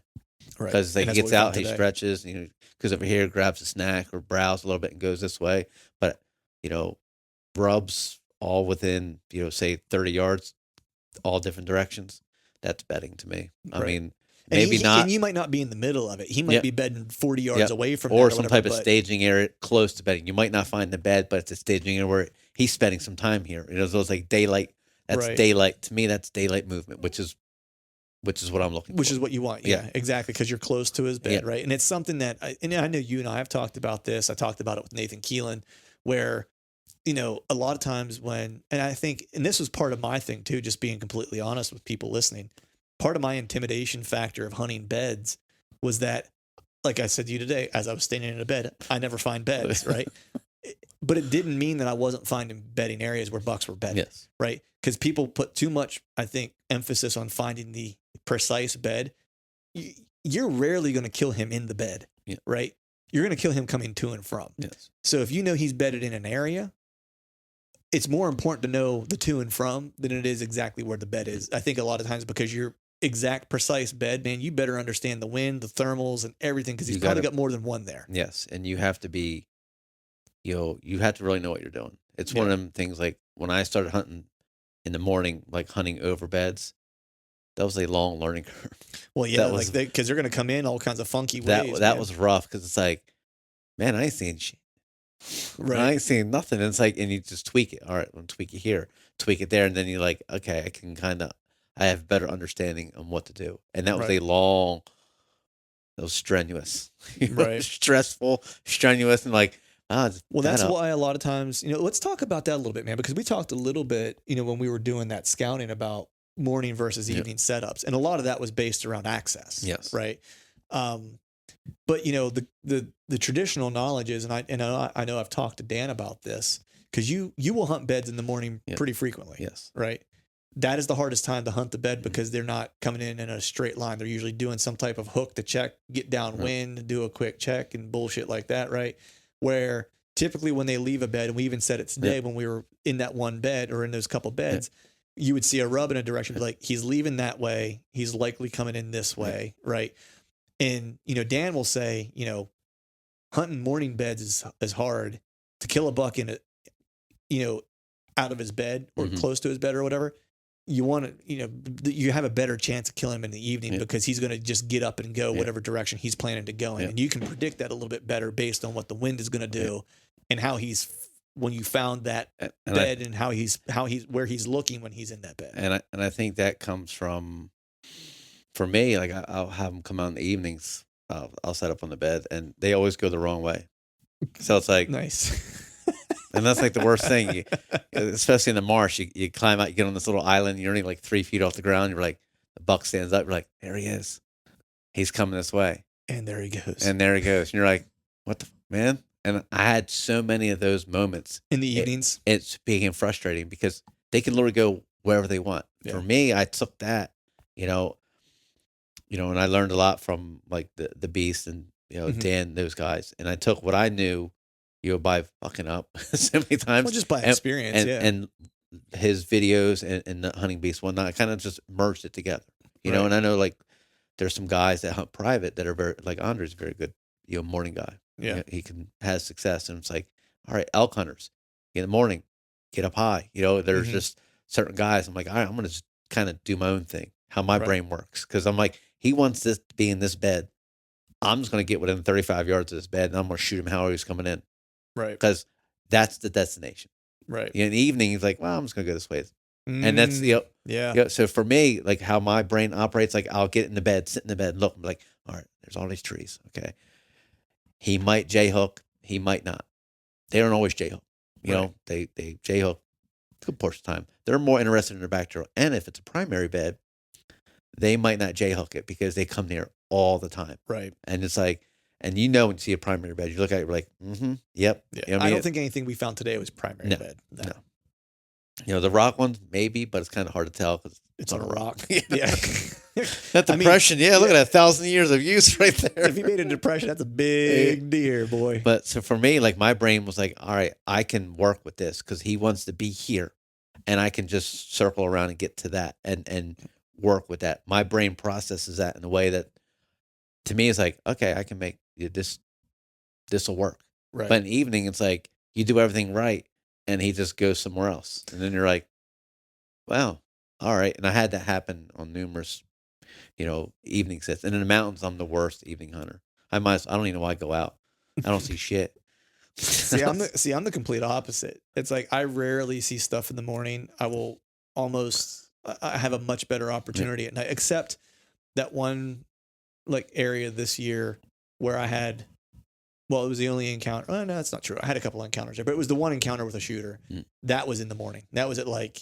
Right. Because he gets out, he stretches, because over here, grabs a snack or browse a little bit and goes this way. But, rubs all within, say 30 yards, all different directions. That's bedding to me. I mean, maybe not. And you might not be in the middle of it. He might be bedding 40 yards away from or some type of staging area close to bedding. You might not find the bed, but it's a staging area where he's spending some time here. Those like daylight. That's daylight. To me, that's daylight movement, which is what I'm looking for. Which is what you want. Yeah, exactly. Because you're close to his bed, right? And it's something that, I know you and I have talked about this. I talked about it with Nathan Keelan, where, a lot of times and I think, and this was part of my thing too, just being completely honest with people listening. Part of my intimidation factor of hunting beds was that, like I said to you today, as I was standing in a bed, I never find beds, right? But it didn't mean that I wasn't finding bedding areas where bucks were bedding, right? Because people put too much, I think, emphasis on finding the precise bed. You're rarely going to kill him in the bed, right? You're going to kill him coming to and from. Yes. So if he's bedded in an area, it's more important to know the to and from than it is exactly where the bed is. I think a lot of times because you're exact precise bed, man, you better understand the wind, the thermals, and everything because he's probably got more than one there. Yes, and you have to be, you have to really know what you're doing. It's one of them things like when I started hunting in the morning, like hunting over beds, that was a long learning curve. Well, yeah, like because they're going to come in all kinds of funky ways. That was rough because it's like, man, I ain't seeing shit. Right. I ain't seeing nothing. And it's like, and you just tweak it. All right, I'm tweak it here, tweak it there, and then you're like, okay, I can I have better understanding on what to do. And that was a long, it was strenuous, right? Stressful, strenuous, and like, well, that's why a lot of times, let's talk about that a little bit, man, because we talked a little bit, when we were doing that scouting about morning versus evening setups, and a lot of that was based around access. Yes. Right. But the traditional knowledge is, and I know I've talked to Dan about this because you will hunt beds in the morning pretty frequently. Yes. Right. That is the hardest time to hunt the bed because they're not coming in a straight line. They're usually doing some type of hook to check, get downwind, do a quick check and bullshit like that. Right. Where typically when they leave a bed, and we even said it today when we were in that one bed or in those couple beds, you would see a rub in a direction, be like, he's leaving that way. He's likely coming in this way. Right. And, Dan will say, hunting morning beds is hard. To kill a buck in it, out of his bed or close to his bed or whatever. You want to, you have a better chance of killing him in the evening because he's going to just get up and go whatever direction he's planning to go in. And you can predict that a little bit better based on what the wind is going to do and how when you found that bed and how he's where he's looking when he's in that bed. And I think that comes from, for me, like I'll have them come out in the evenings. I'll set up on the bed and they always go the wrong way. So it's like, nice. And that's like the worst thing, especially in the marsh. You climb out, you get on this little island, you're only like 3 feet off the ground. You're like, the buck stands up. You're like, there he is. He's coming this way. And there he goes. And you're like, what the man? And I had so many of those moments in the evenings. It's became frustrating because they can literally go wherever they want. Yeah. For me, I took that, and I learned a lot from like the Beast and Dan, those guys, and I took what I knew. By fucking up so many times. Well, just by experience, and his videos and the Hunting Beast one, I kind of just merged it together, know. And I know like there's some guys that hunt private that are very, like Andre's a very good, morning guy. Yeah, he has success, and it's like, all right, elk hunters in the morning, get up high. There's just certain guys. I'm like, all right, I'm gonna just kind of do my own thing, how my brain works, because I'm like, he wants this to be in this bed. I'm just gonna get within 35 yards of this bed, and I'm gonna shoot him however he's coming in. Right. Because that's the destination. Right. In the evening, he's like, well, I'm just going to go this way. And that's, so for me, like how my brain operates, like I'll get in the bed, sit in the bed, and look, I'm like, all right, there's all these trees. Okay. He might J-hook. He might not. They don't always J-hook. They J-hook a good portion of the time. They're more interested in their back door. And if it's a primary bed, they might not J-hook it because they come near all the time. Right. And it's like, and when you see a primary bed, you look at it, you're like, yep. Yeah. I don't think anything we found today was primary bed. No. The rock ones, maybe, but it's kind of hard to tell because it's on a rock. Yeah. That depression, look at that 1,000 years of use right there. If you made a depression, that's a big deer, boy. But so for me, like my brain was like, all right, I can work with this because he wants to be here and I can just circle around and get to that and work with that. My brain processes that in a way that to me is like, okay, I can make this will work. Right. But in the evening, it's like you do everything right, and he just goes somewhere else, and then you're like, wow, all right. And I had that happen on numerous, evening sets. And in the mountains, I'm the worst evening hunter. I don't even know why I go out. I don't see shit. I'm the complete opposite. It's like I rarely see stuff in the morning. I have a much better opportunity at night, except that one like area this year where I had, it was the only encounter. Oh, no, that's not true. I had a couple of encounters there, but it was the one encounter with a shooter. That was in the morning. That was at like,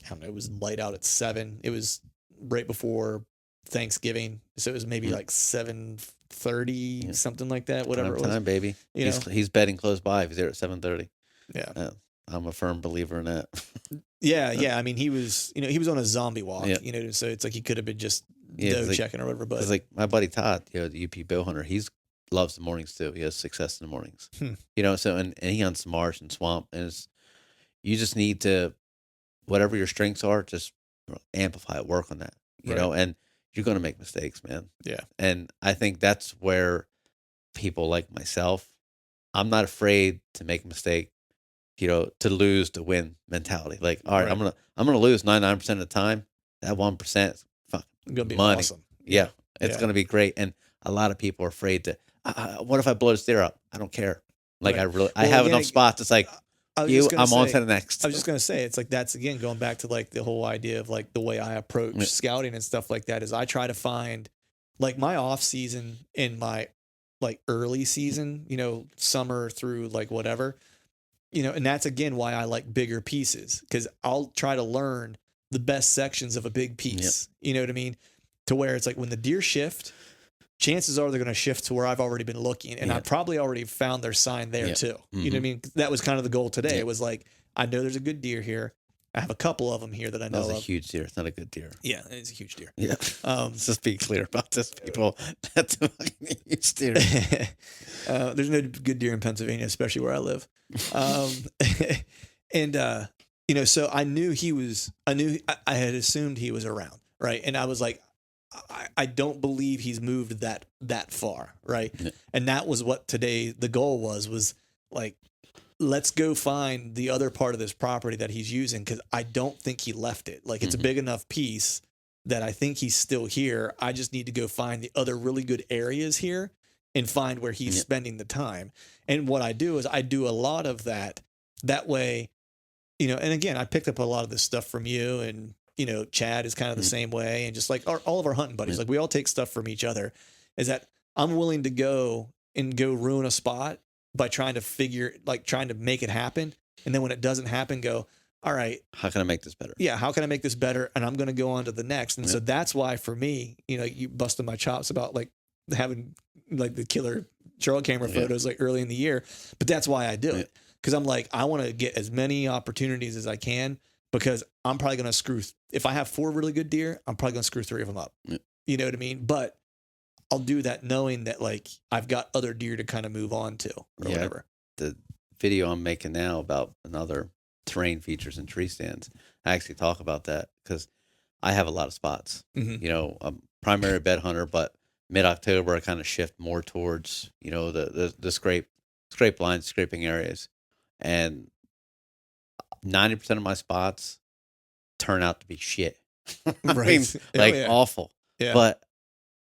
I don't know, it was light out at 7. It was right before Thanksgiving. So it was maybe like 7:30, something like that, whatever it was. Time, baby. He's betting close by if he's there at 7:30. Yeah. I'm a firm believer in that. Yeah. I mean, he was on a zombie walk, so it's like he could have been just checking or whatever. But it's like my buddy Todd, the UP bow hunter, loves the mornings too. He has success in the mornings. So and he hunts marsh and swamp, and it's you just need to, whatever your strengths are, just amplify it, work on that, you know, and you're going to make mistakes, man. Yeah. And I think that's where people like myself, I'm not afraid to make a mistake, you know, to lose, to win mentality. Like, all right, I'm going to lose 99% of the time. That 1% is fucking Gonna be money. awesome. Yeah. It's going to be great. And a lot of people are afraid to, what if I blow this deer up? I don't care. Like I have enough spots. It's like, I'm on to the next. I was just going to say, it's like, that's again, going back to like the whole idea of like the way I approach scouting and stuff like that is I try to find like my off season in my like early season, you know, summer through like whatever, you know, and that's again why I like bigger pieces, because I'll try to learn the best sections of a big piece. You know what I mean? To where it's like when the deer shift, chances are they're going to shift to where I've already been looking, and I probably already found their sign there too. You know what I mean? That was kind of the goal today. It was like, I know there's a good deer here. I have a couple of them here that I know. That was a huge deer. It's not a good deer. Yeah, it's a huge deer. Yeah. Let's just be clear about this, people. That's a huge deer. There's no good deer in Pennsylvania, especially where I live. And you know, so I knew I had assumed he was around, right? And I was like, I don't believe he's moved that far, right? Yeah. And that was what today the goal was like, let's go find the other part of this property that he's using, because I don't think he left it. Like, it's a big enough piece that I think he's still here. I just need to go find the other really good areas here and find where he's spending the time. And what I do is I do a lot of that way, you know, and again, I picked up a lot of this stuff from you, and, you know, Chad is kind of the same way. And just like all of our hunting buddies, like we all take stuff from each other, is that I'm willing to go ruin a spot by trying to make it happen. And then when it doesn't happen, go, all right, how can I make this better? Yeah. How can I make this better? And I'm going to go on to the next. And so that's why for me, you know, you busted my chops about like having like the killer trail camera photos like early in the year, but that's why I do it. Cause I'm like, I want to get as many opportunities as I can, because I'm probably going to if I have 4 really good deer, I'm probably going to screw 3 of them up. You know what I mean? But I'll do that knowing that like I've got other deer to kind of move on to or whatever. The video I'm making now about another terrain features and tree stands, I actually talk about that because I have a lot of spots. You know, I'm primary bed hunter, but mid-October I kind of shift more towards, you know, the scrape lines, scraping areas, and 90% of my spots turn out to be shit. I mean, like awful. Yeah. But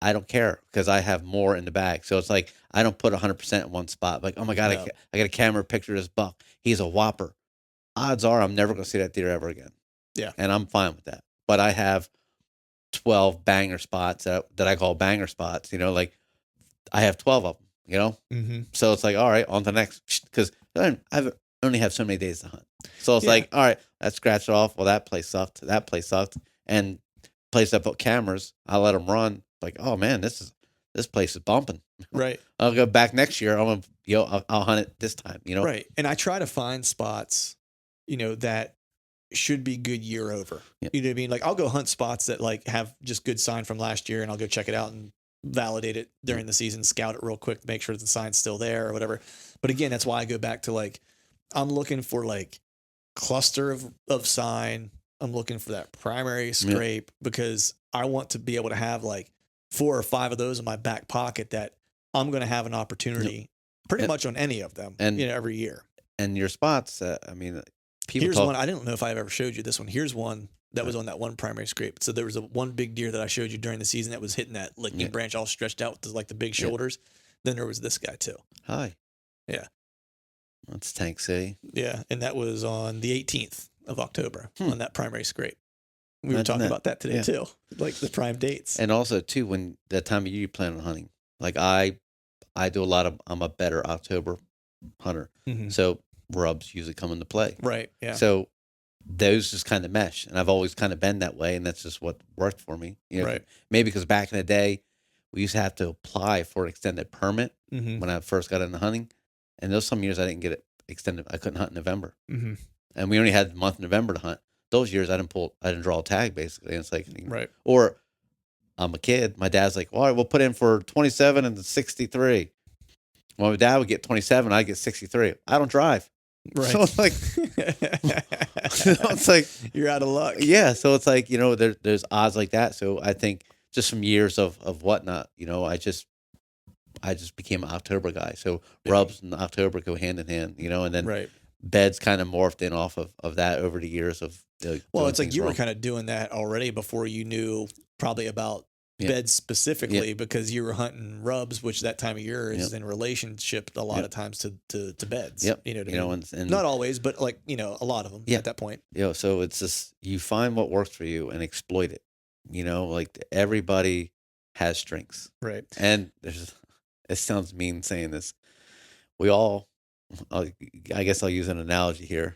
I don't care because I have more in the bag. So it's like I don't put 100% in one spot. Like, oh my God, I got a camera picture of this buck. He's a whopper. Odds are I'm never going to see that deer ever again. Yeah. And I'm fine with that. But I have 12 banger spots that I call banger spots. You know, like I have 12 of them, you know? So it's like, all right, on to the next. Because I only have so many days to hunt. So it's like, all right, let's scratch it off. Well, that place sucked. That place sucked. And place I put cameras, I let them run. Like, oh man, this place is bumping. Right. I'll go back next year. I'll hunt it this time. You know. Right. And I try to find spots, you know, that should be good year over. You know what I mean? Like I'll go hunt spots that like have just good sign from last year, and I'll go check it out and validate it during the season, scout it real quick to make sure the sign's still there or whatever. But again, that's why I go back to like I'm looking for like cluster of sign. I'm looking for that primary scrape because I want to be able to have like 4 or 5 of those in my back pocket that I'm going to have an opportunity pretty much on any of them, and, you know, every year. And your spots, I mean, here's one. I don't know if I've ever showed you this one. Here's one that was on that one primary scrape. So there was one big deer that I showed you during the season that was hitting that licking branch all stretched out with like the big shoulders. Then there was this guy too. Hi. Yeah. That's Tank City. Yeah. And that was on the 18th of October on that primary scrape. We were talking about that today too, like the prime dates. And also too, when that time of year you plan on hunting, like I do I'm a better October hunter. So rubs usually come into play. Right. Yeah. So those just kind of mesh, and I've always kind of been that way. And that's just what worked for me. You know, right. Maybe because back in the day we used to have to apply for an extended permit when I first got into hunting. And those some years I didn't get it extended. I couldn't hunt in November. And we only had the month of November to hunt. Those years I didn't draw a tag basically. And it's like, right. Or I'm a kid. My dad's like, all right, we'll put in for 27 and 63. Well, my dad would get 27. I'd get 63. I don't drive. Right. So it's like, it's like, you're out of luck. yeah. So it's like, there's odds like that. So I think just from years of whatnot, I just became an October guy. So Yeah. rubs and October go hand in hand, and then Right. beds kind of morphed in off of that over the years of. Well, doing it's like things you were wrong. kind of doing that already before you knew probably about Yeah. beds specifically because you were hunting rubs, which that time of year is Yep. in relationship a lot Yep. of times to beds. Yep. You know what I mean? And Not always, but like, a lot of them Yeah. at that point. So it's just you find what works for you and exploit it. Like everybody has strengths, Right. and it sounds mean saying this. We all, I guess I'll use an analogy here,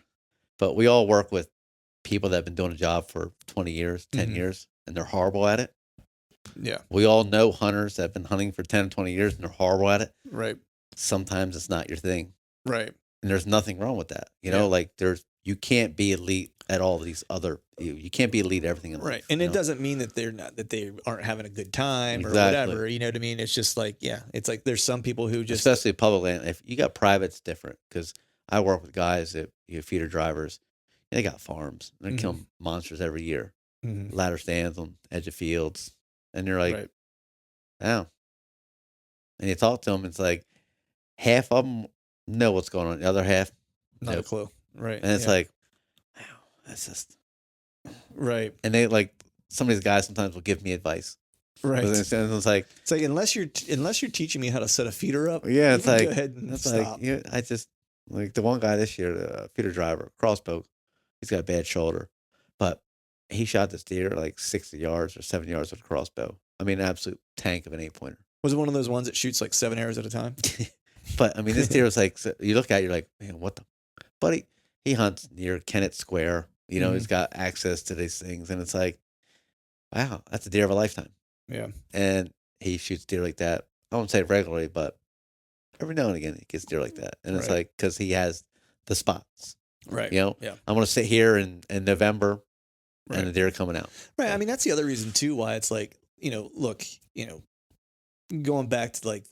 but we all work with people that have been doing a job for 20 years, 10 Mhm. years, and they're horrible at it. Yeah. We all know hunters that have been hunting for 10, 20 years and they're horrible at it. Right. Sometimes it's not your thing. Right. And there's nothing wrong with that. Yeah. Like you can't be elite at all these other, you can't be elite at everything in life. Right. And it doesn't mean that they aren't having a good time or Exactly. whatever. You know what I mean? It's just like, it's like there's some people who just, especially public land. If you got privates, different. Because I work with guys that feeder drivers. They got farms. They're Mhm. killing monsters every year. Mhm. Ladder stands on edge of fields, and you're like, right. oh. And you talk to them, it's like half of them know what's going on. The other half, Not a nope. clue. Right. And it's like, wow, that's just right. And they like some of these guys sometimes will give me advice. Right. It's like unless you're teaching me how to set a feeder up, yeah, you it's can like go ahead and it's stop. like I just like the one guy this year, the feeder driver, crossbow. He's got a bad shoulder, but he shot this deer like 60 yards or 70 yards with a crossbow. I mean, an absolute tank of an 8-pointer. Was it one of those ones that shoots like 7 arrows at a time? But I mean, this deer was like, you look at it, you're like, man, what the? But he hunts near Kennett Square. He's got access to these things, and it's like, wow, that's a deer of a lifetime. Yeah. And he shoots deer like that. I won't say regularly, but every now and again he gets deer like that. And it's Right. like, because he has the spots. Right. Yeah. I'm going to sit here in November Right. and the deer are coming out. Right. I mean, that's the other reason too why it's like, look, going back to like,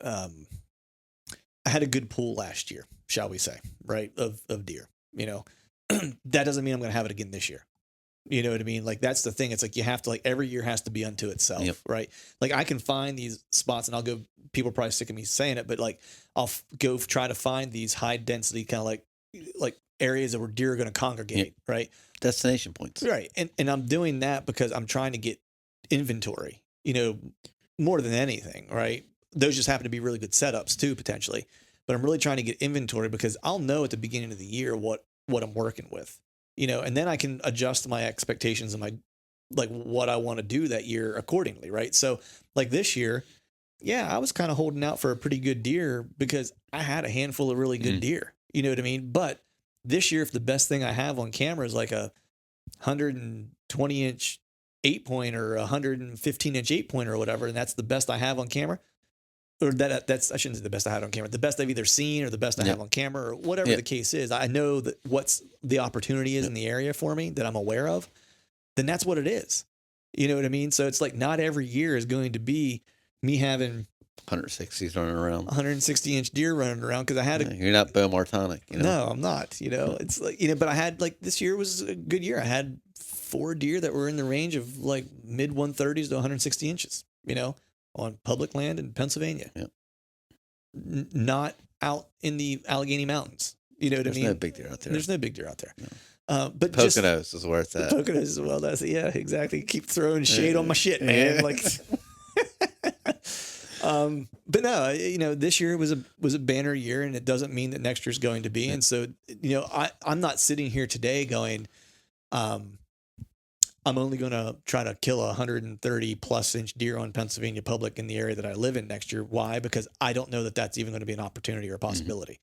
I had a good pool last year, shall we say, right, of deer. That doesn't mean I'm going to have it again this year. You know what I mean? Like, that's the thing. It's like you have to, like, every year has to be unto itself, Yep. right? Like, I can find these spots, and I'll go, people are probably sick of me saying it, but like, I'll go try to find these high density kind of like areas where deer are going to congregate, Yep. right? Destination points. Right. And I'm doing that because I'm trying to get inventory, more than anything, right? Those just happen to be really good setups too, potentially. But I'm really trying to get inventory because I'll know at the beginning of the year what I'm working with, and then I can adjust my expectations and like what I want to do that year accordingly, right? So like this year, yeah, I was kind of holding out for a pretty good deer because I had a handful of really good deer, you know what I mean? But this year, if the best thing I have on camera is like a 120-inch 8-point or a 115-inch 8-point or whatever, and that's the best I have on camera, or that's I shouldn't say the best I had on camera, the best I've either seen or the best I have on camera or whatever the case is. I know that what's the opportunity is in the area for me that I'm aware of, then that's what it is. You know what I mean? So it's like not every year is going to be me having 160s running around, 160-inch deer running around because I had a. You're not Bo Martonic, No, I'm not. It's like but I had like this year was a good year. I had 4 deer that were in the range of like mid 130s to 160 inches. On public land in Pennsylvania. Yep. Not out in the Allegheny Mountains. You know what I mean? There's no big deer out there. There's no big deer out there. No. But Poconos is where it's at. Poconos as well. That's yeah, exactly. Keep throwing shade on my shit, man. Like, but no, this year was a banner year, and it doesn't mean that next year's going to be. And so, I'm not sitting here today going, I'm only going to try to kill a 130 plus inch deer on Pennsylvania public in the area that I live in next year. Why? Because I don't know that that's even going to be an opportunity or a possibility.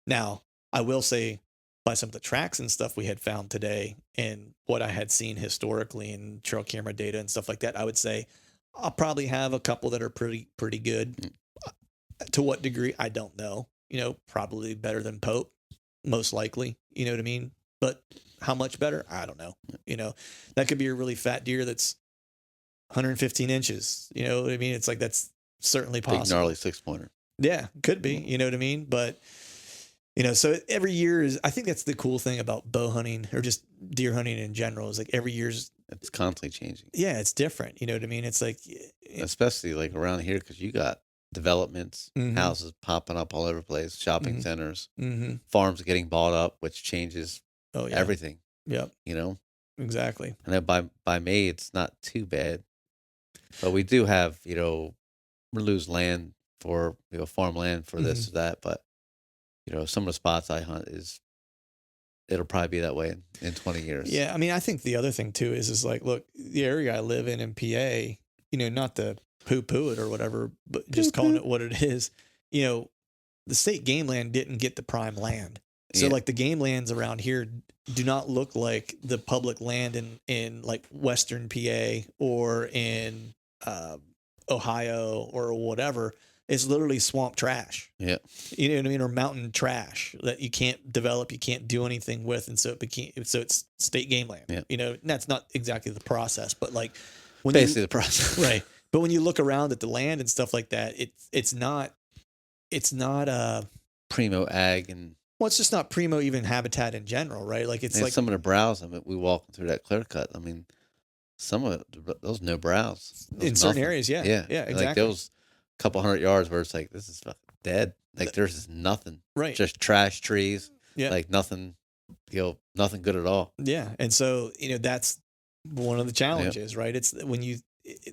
Now, I will say by some of the tracks and stuff we had found today and what I had seen historically in trail camera data and stuff like that, I would say I'll probably have a couple that are pretty good. To what degree? I don't know. Probably better than Pope, most likely. You know what I mean? But how much better? I don't know. That could be a really fat deer that's 115 inches. You know what I mean? It's like that's certainly possible. Big gnarly 6-pointer. Yeah, could be. You know what I mean? But So every year I think that's the cool thing about bow hunting or just deer hunting in general is like every year's. It's constantly changing. Yeah, it's different. You know what I mean? It's like, especially like around here, because you got developments, Mhm. houses popping up all over the place, shopping Mhm. centers, Mhm. farms getting bought up, which changes Oh yeah. everything. Yep. You know, Exactly. I know by May it's not too bad, but we do have we lose land for farmland for this or that, but some of the spots I hunt it'll probably be that way in 20 years. Yeah, I mean, I think the other thing too is like, look, the area I live in PA, not to poo-poo it or whatever, but just calling it what it is. The state game land didn't get the prime land. So like the game lands around here do not look like the public land in like Western PA or in Ohio or whatever. It's literally swamp trash. Yeah. You know what I mean? Or mountain trash that you can't develop, you can't do anything with. And so it's state game land. Yeah. And that's not exactly the process, but like basically the process. Right. But when you look around at the land and stuff like that, it's not primo ag and it's just not primo even habitat in general, right? Like it's like some of the browse. I mean, we walk through that clear cut. I mean, some of it, those no browse in certain areas. Yeah. Yeah. Exactly. Like those couple 100 yards where it's like, this is dead. Like there's just nothing, right? Just trash trees. Yeah. Like nothing, nothing good at all. Yeah. And so, that's one of the challenges, right? It's when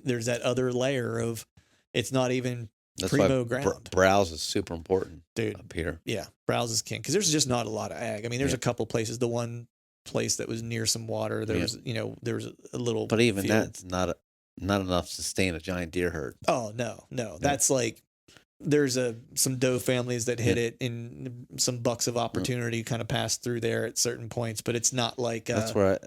there's that other layer of, it's not even primo ground. Browse is super important, dude, up here. Yeah. Browse is king. Cause there's just not a lot of ag. I mean, there's a couple places, the one place that was near some water, there was, there was a little, but even field. That's not enough to sustain a giant deer herd. Oh no. That's like, there's some doe families that hit it and some bucks of opportunity kind of pass through there at certain points, but it's not like, that's where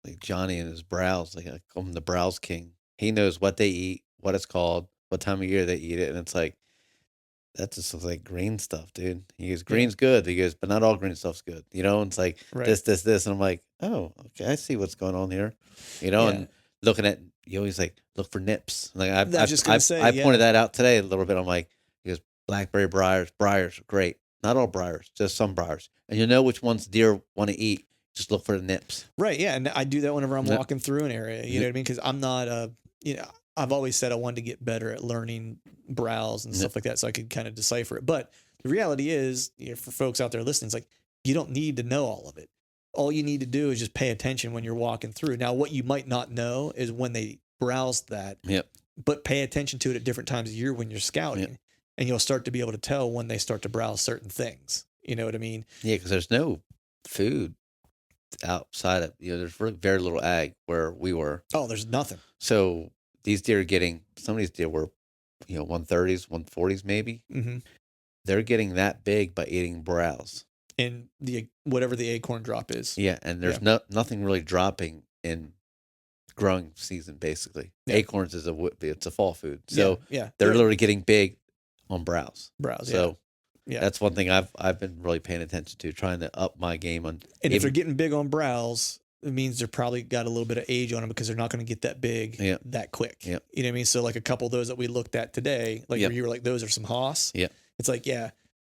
like Johnny and his browse, like I call him the browse king. He knows what they eat, what it's called, what time of year they eat it. And it's like, that just looks like green stuff, dude. He goes, green's good. He goes, but not all green stuff's good. And it's like this. And I'm like, oh, okay, I see what's going on here. And looking at, he's like, look for nips. Like I pointed that out today a little bit. I'm like, he goes, blackberry briars are great. Not all briars, just some briars. And you know which ones deer want to eat. Just look for the nips. Right. Yeah. And I do that whenever I'm walking through an area, you know what I mean? Cause I'm not I've always said I wanted to get better at learning browse and stuff like that so I could kind of decipher it. But the reality is, for folks out there listening, it's like, you don't need to know all of it. All you need to do is just pay attention when you're walking through. Now, what you might not know is when they browse that, but pay attention to it at different times of year when you're scouting, and you'll start to be able to tell when they start to browse certain things. You know what I mean? Yeah, because there's no food outside of, there's really very little ag where we were. Oh, there's nothing. So these deer some of these deer were, 130s, 140s maybe. Mm-hmm. They're getting that big by eating browse. And whatever the acorn drop is. Yeah, and there's nothing really dropping in growing season, basically. Yeah. Acorns it's a fall food. So they're literally getting big on browse. So that's one thing I've been really paying attention to, trying to up my game on. And if they're getting big on browse, it means they're probably got a little bit of age on them because they're not going to get that big that quick. Yeah. You know what I mean? So like a couple of those that we looked at today, like where you were like, those are some hoss. Yeah. It's like,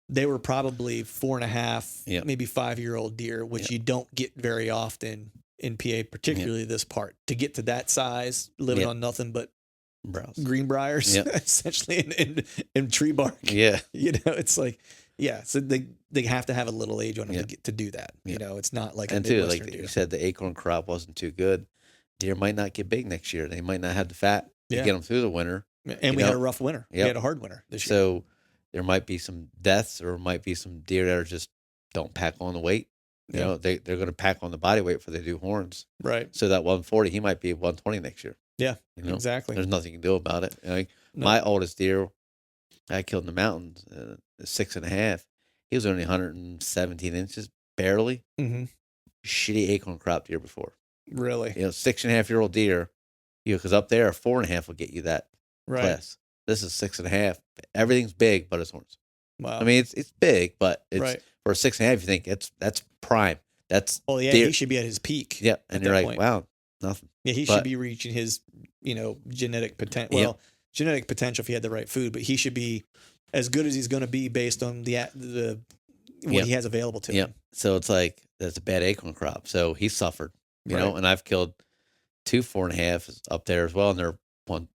they were probably 4.5, maybe 5-year-old deer, which you don't get very often in PA, particularly this part. To get to that size, living on nothing but greenbriers, essentially, in tree bark. Yeah. It's like, so they have to have a little age on them to do that. It's not like and a Midwestern like deer. You said, the acorn crop wasn't too good. Deer might not get big next year. They might not have the fat to get them through the winter. And we had a rough winter. We had a hard winter this year. So there might be some deaths, or might be some deer that are just don't pack on the weight. They're going to pack on the body weight before they do horns. Right. So that 140, he might be 120 next year. Yeah. Exactly. There's nothing you can do about it. My oldest deer I killed in the mountains, 6.5. He was only 117 inches, barely. Mm-hmm. Shitty acorn crop the year before. Really? 6.5-year-old deer. Because up there, 4.5 will get you that class. This is 6.5. Everything's big, but it's horns. Wow. I mean, it's big, but it's for 6.5. You think that's prime. That's deer. He should be at his peak. Yeah, and you're like, wow, nothing. Yeah, he should be reaching his genetic potential. Well, genetic potential if he had the right food, but he should be as good as he's going to be based on the what he has available to him. So it's like that's a bad acorn crop. So he suffered, you know. And I've killed 2 4.5s up there as well, and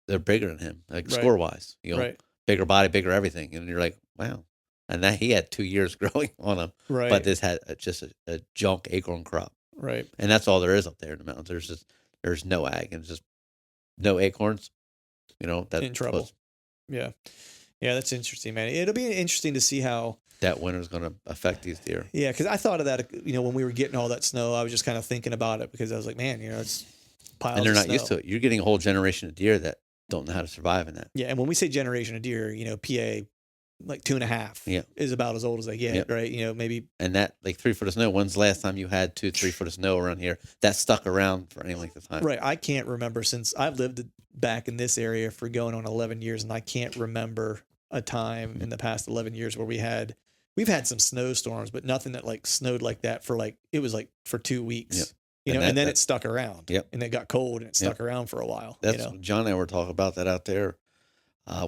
they're bigger than him, like score wise. You know, bigger body, bigger everything, and you're like, wow. And that he had 2 years growing on them, but this had just a junk acorn crop, and that's all there is up there in the mountains. There's no ag and just no acorns. You know, that's in trouble. Yeah, that's interesting, man. It'll be interesting to see how that winter is going to affect these deer. Yeah, because I thought of that. You know, when we were getting all that snow, I was just kind of thinking about it because I was like, man, you know, it's piles. And they're not snow. used to it. You're getting a whole generation of deer that don't know how to survive in that. Yeah, and when we say generation of deer, you know, PA. Like 2.5 is about as old as they get, right? You know, maybe. And that, like 3 foot of snow, when's the last time you had 2-3 foot of snow around here that stuck around for any length of time? Right. I can't remember since I've lived back in this area for going on 11 years, and I can't remember a time in the past 11 years where we've had some snowstorms, but nothing that like snowed like that for like, it was like for 2 weeks, you know, and then it stuck around and it got cold and it stuck around for a while. That's, you know? John and I were talking about that out there.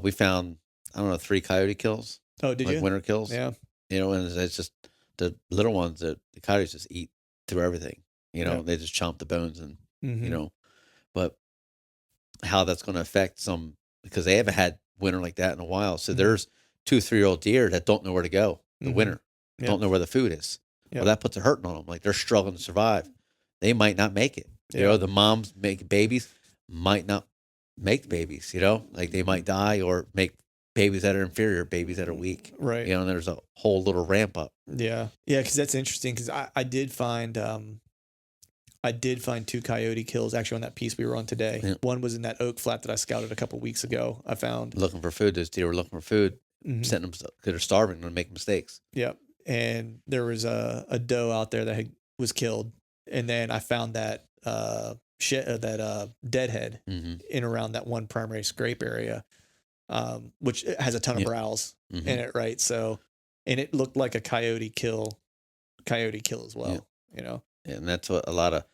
We found, I don't know, 3 coyote kills. Oh, did like you? Winter kills. Yeah. You know, and it's just the little ones that the coyotes just eat through everything. You know, they just chomp the bones and, you know, but how that's going to affect some, because they haven't had winter like that in a while. So there's 2-3-year-old deer that don't know where to go the winter, don't know where the food is. Well, that puts a hurting on them. Like they're struggling to survive. They might not make it. You know, the moms make babies might not make the babies, you know, like they might die or make babies that are inferior, babies that are weak. Right. You know, and there's a whole little ramp up. Yeah. Yeah. Because that's interesting. Because I did find 2 coyote kills actually on that piece we were on today. Yeah. One was in that oak flat that I scouted a couple weeks ago. I found looking for food. Those deer were looking for food, setting them because they're starving and make mistakes. Yep. And there was a doe out there that was killed, and then I found that deadhead in around that one primary scrape area, which has a ton of browse in it, right? So, and it looked like a coyote kill as well, you know. And that's what a lot of,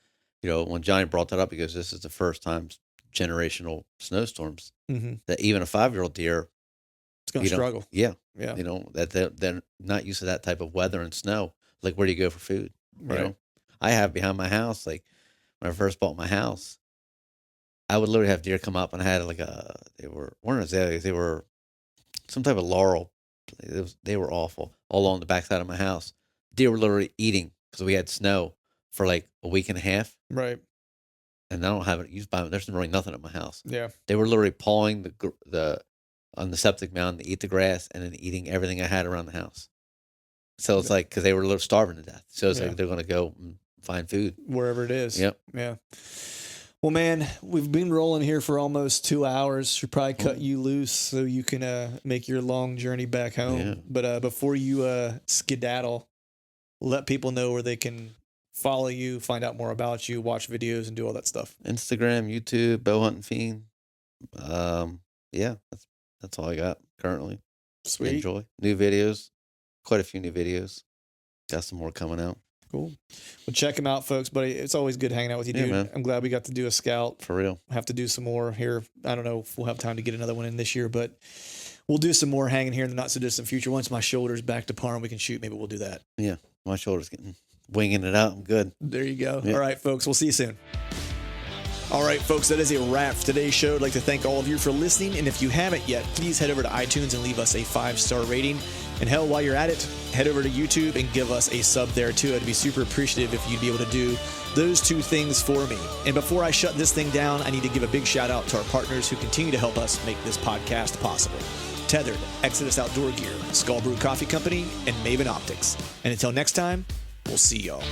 you know, when Johnny brought that up, because this is the first time generational snowstorms that even a 5-year-old deer, it's going to struggle. Yeah. You know, that they're not used to that type of weather and snow. Like, where do you go for food? Right. You know, I have behind my house, like when I first bought my house, I would literally have deer come up, and I had like weren't azaleas, they were some type of laurel. They were awful all along the backside of my house. Deer were literally eating because we had snow for like a week and a half. Right. And I don't have it used by them. There's really nothing at my house. Yeah. They were literally pawing on the septic mound to eat the grass and then eating everything I had around the house. So it's like, because they were literally starving to death. So it's like they're going to go and find food wherever it is. Yep. Yeah. Well, man, we've been rolling here for almost 2 hours. Should probably cut you loose so you can make your long journey back home. Yeah. But before you skedaddle, let people know where they can follow you, find out more about you, watch videos, and do all that stuff. Instagram, YouTube, Bowhunting Fiend. Yeah, that's all I got currently. Sweet. Enjoy new videos. Quite a few new videos. Got some more coming out. Cool. Well, check them out, folks. Buddy, it's always good hanging out with you, dude. Man. I'm glad we got to do a scout. For real. We'll have to do some more here. I don't know if we'll have time to get another one in this year, but we'll do some more hanging here in the not so distant future. Once my shoulder's back to par and we can shoot, maybe we'll do that. Yeah, my shoulder's winging it out. I'm good. There you go. Yeah. All right, folks. We'll see you soon. All right, folks, that is a wrap for today's show. I'd like to thank all of you for listening. And if you haven't yet, please head over to iTunes and leave us a 5-star rating. And hell, while you're at it, head over to YouTube and give us a sub there too. I'd be super appreciative if you'd be able to do those 2 things for me. And before I shut this thing down, I need to give a big shout out to our partners who continue to help us make this podcast possible. Tethered, Exodus Outdoor Gear, Skull Brew Coffee Company, and Maven Optics. And until next time, we'll see y'all.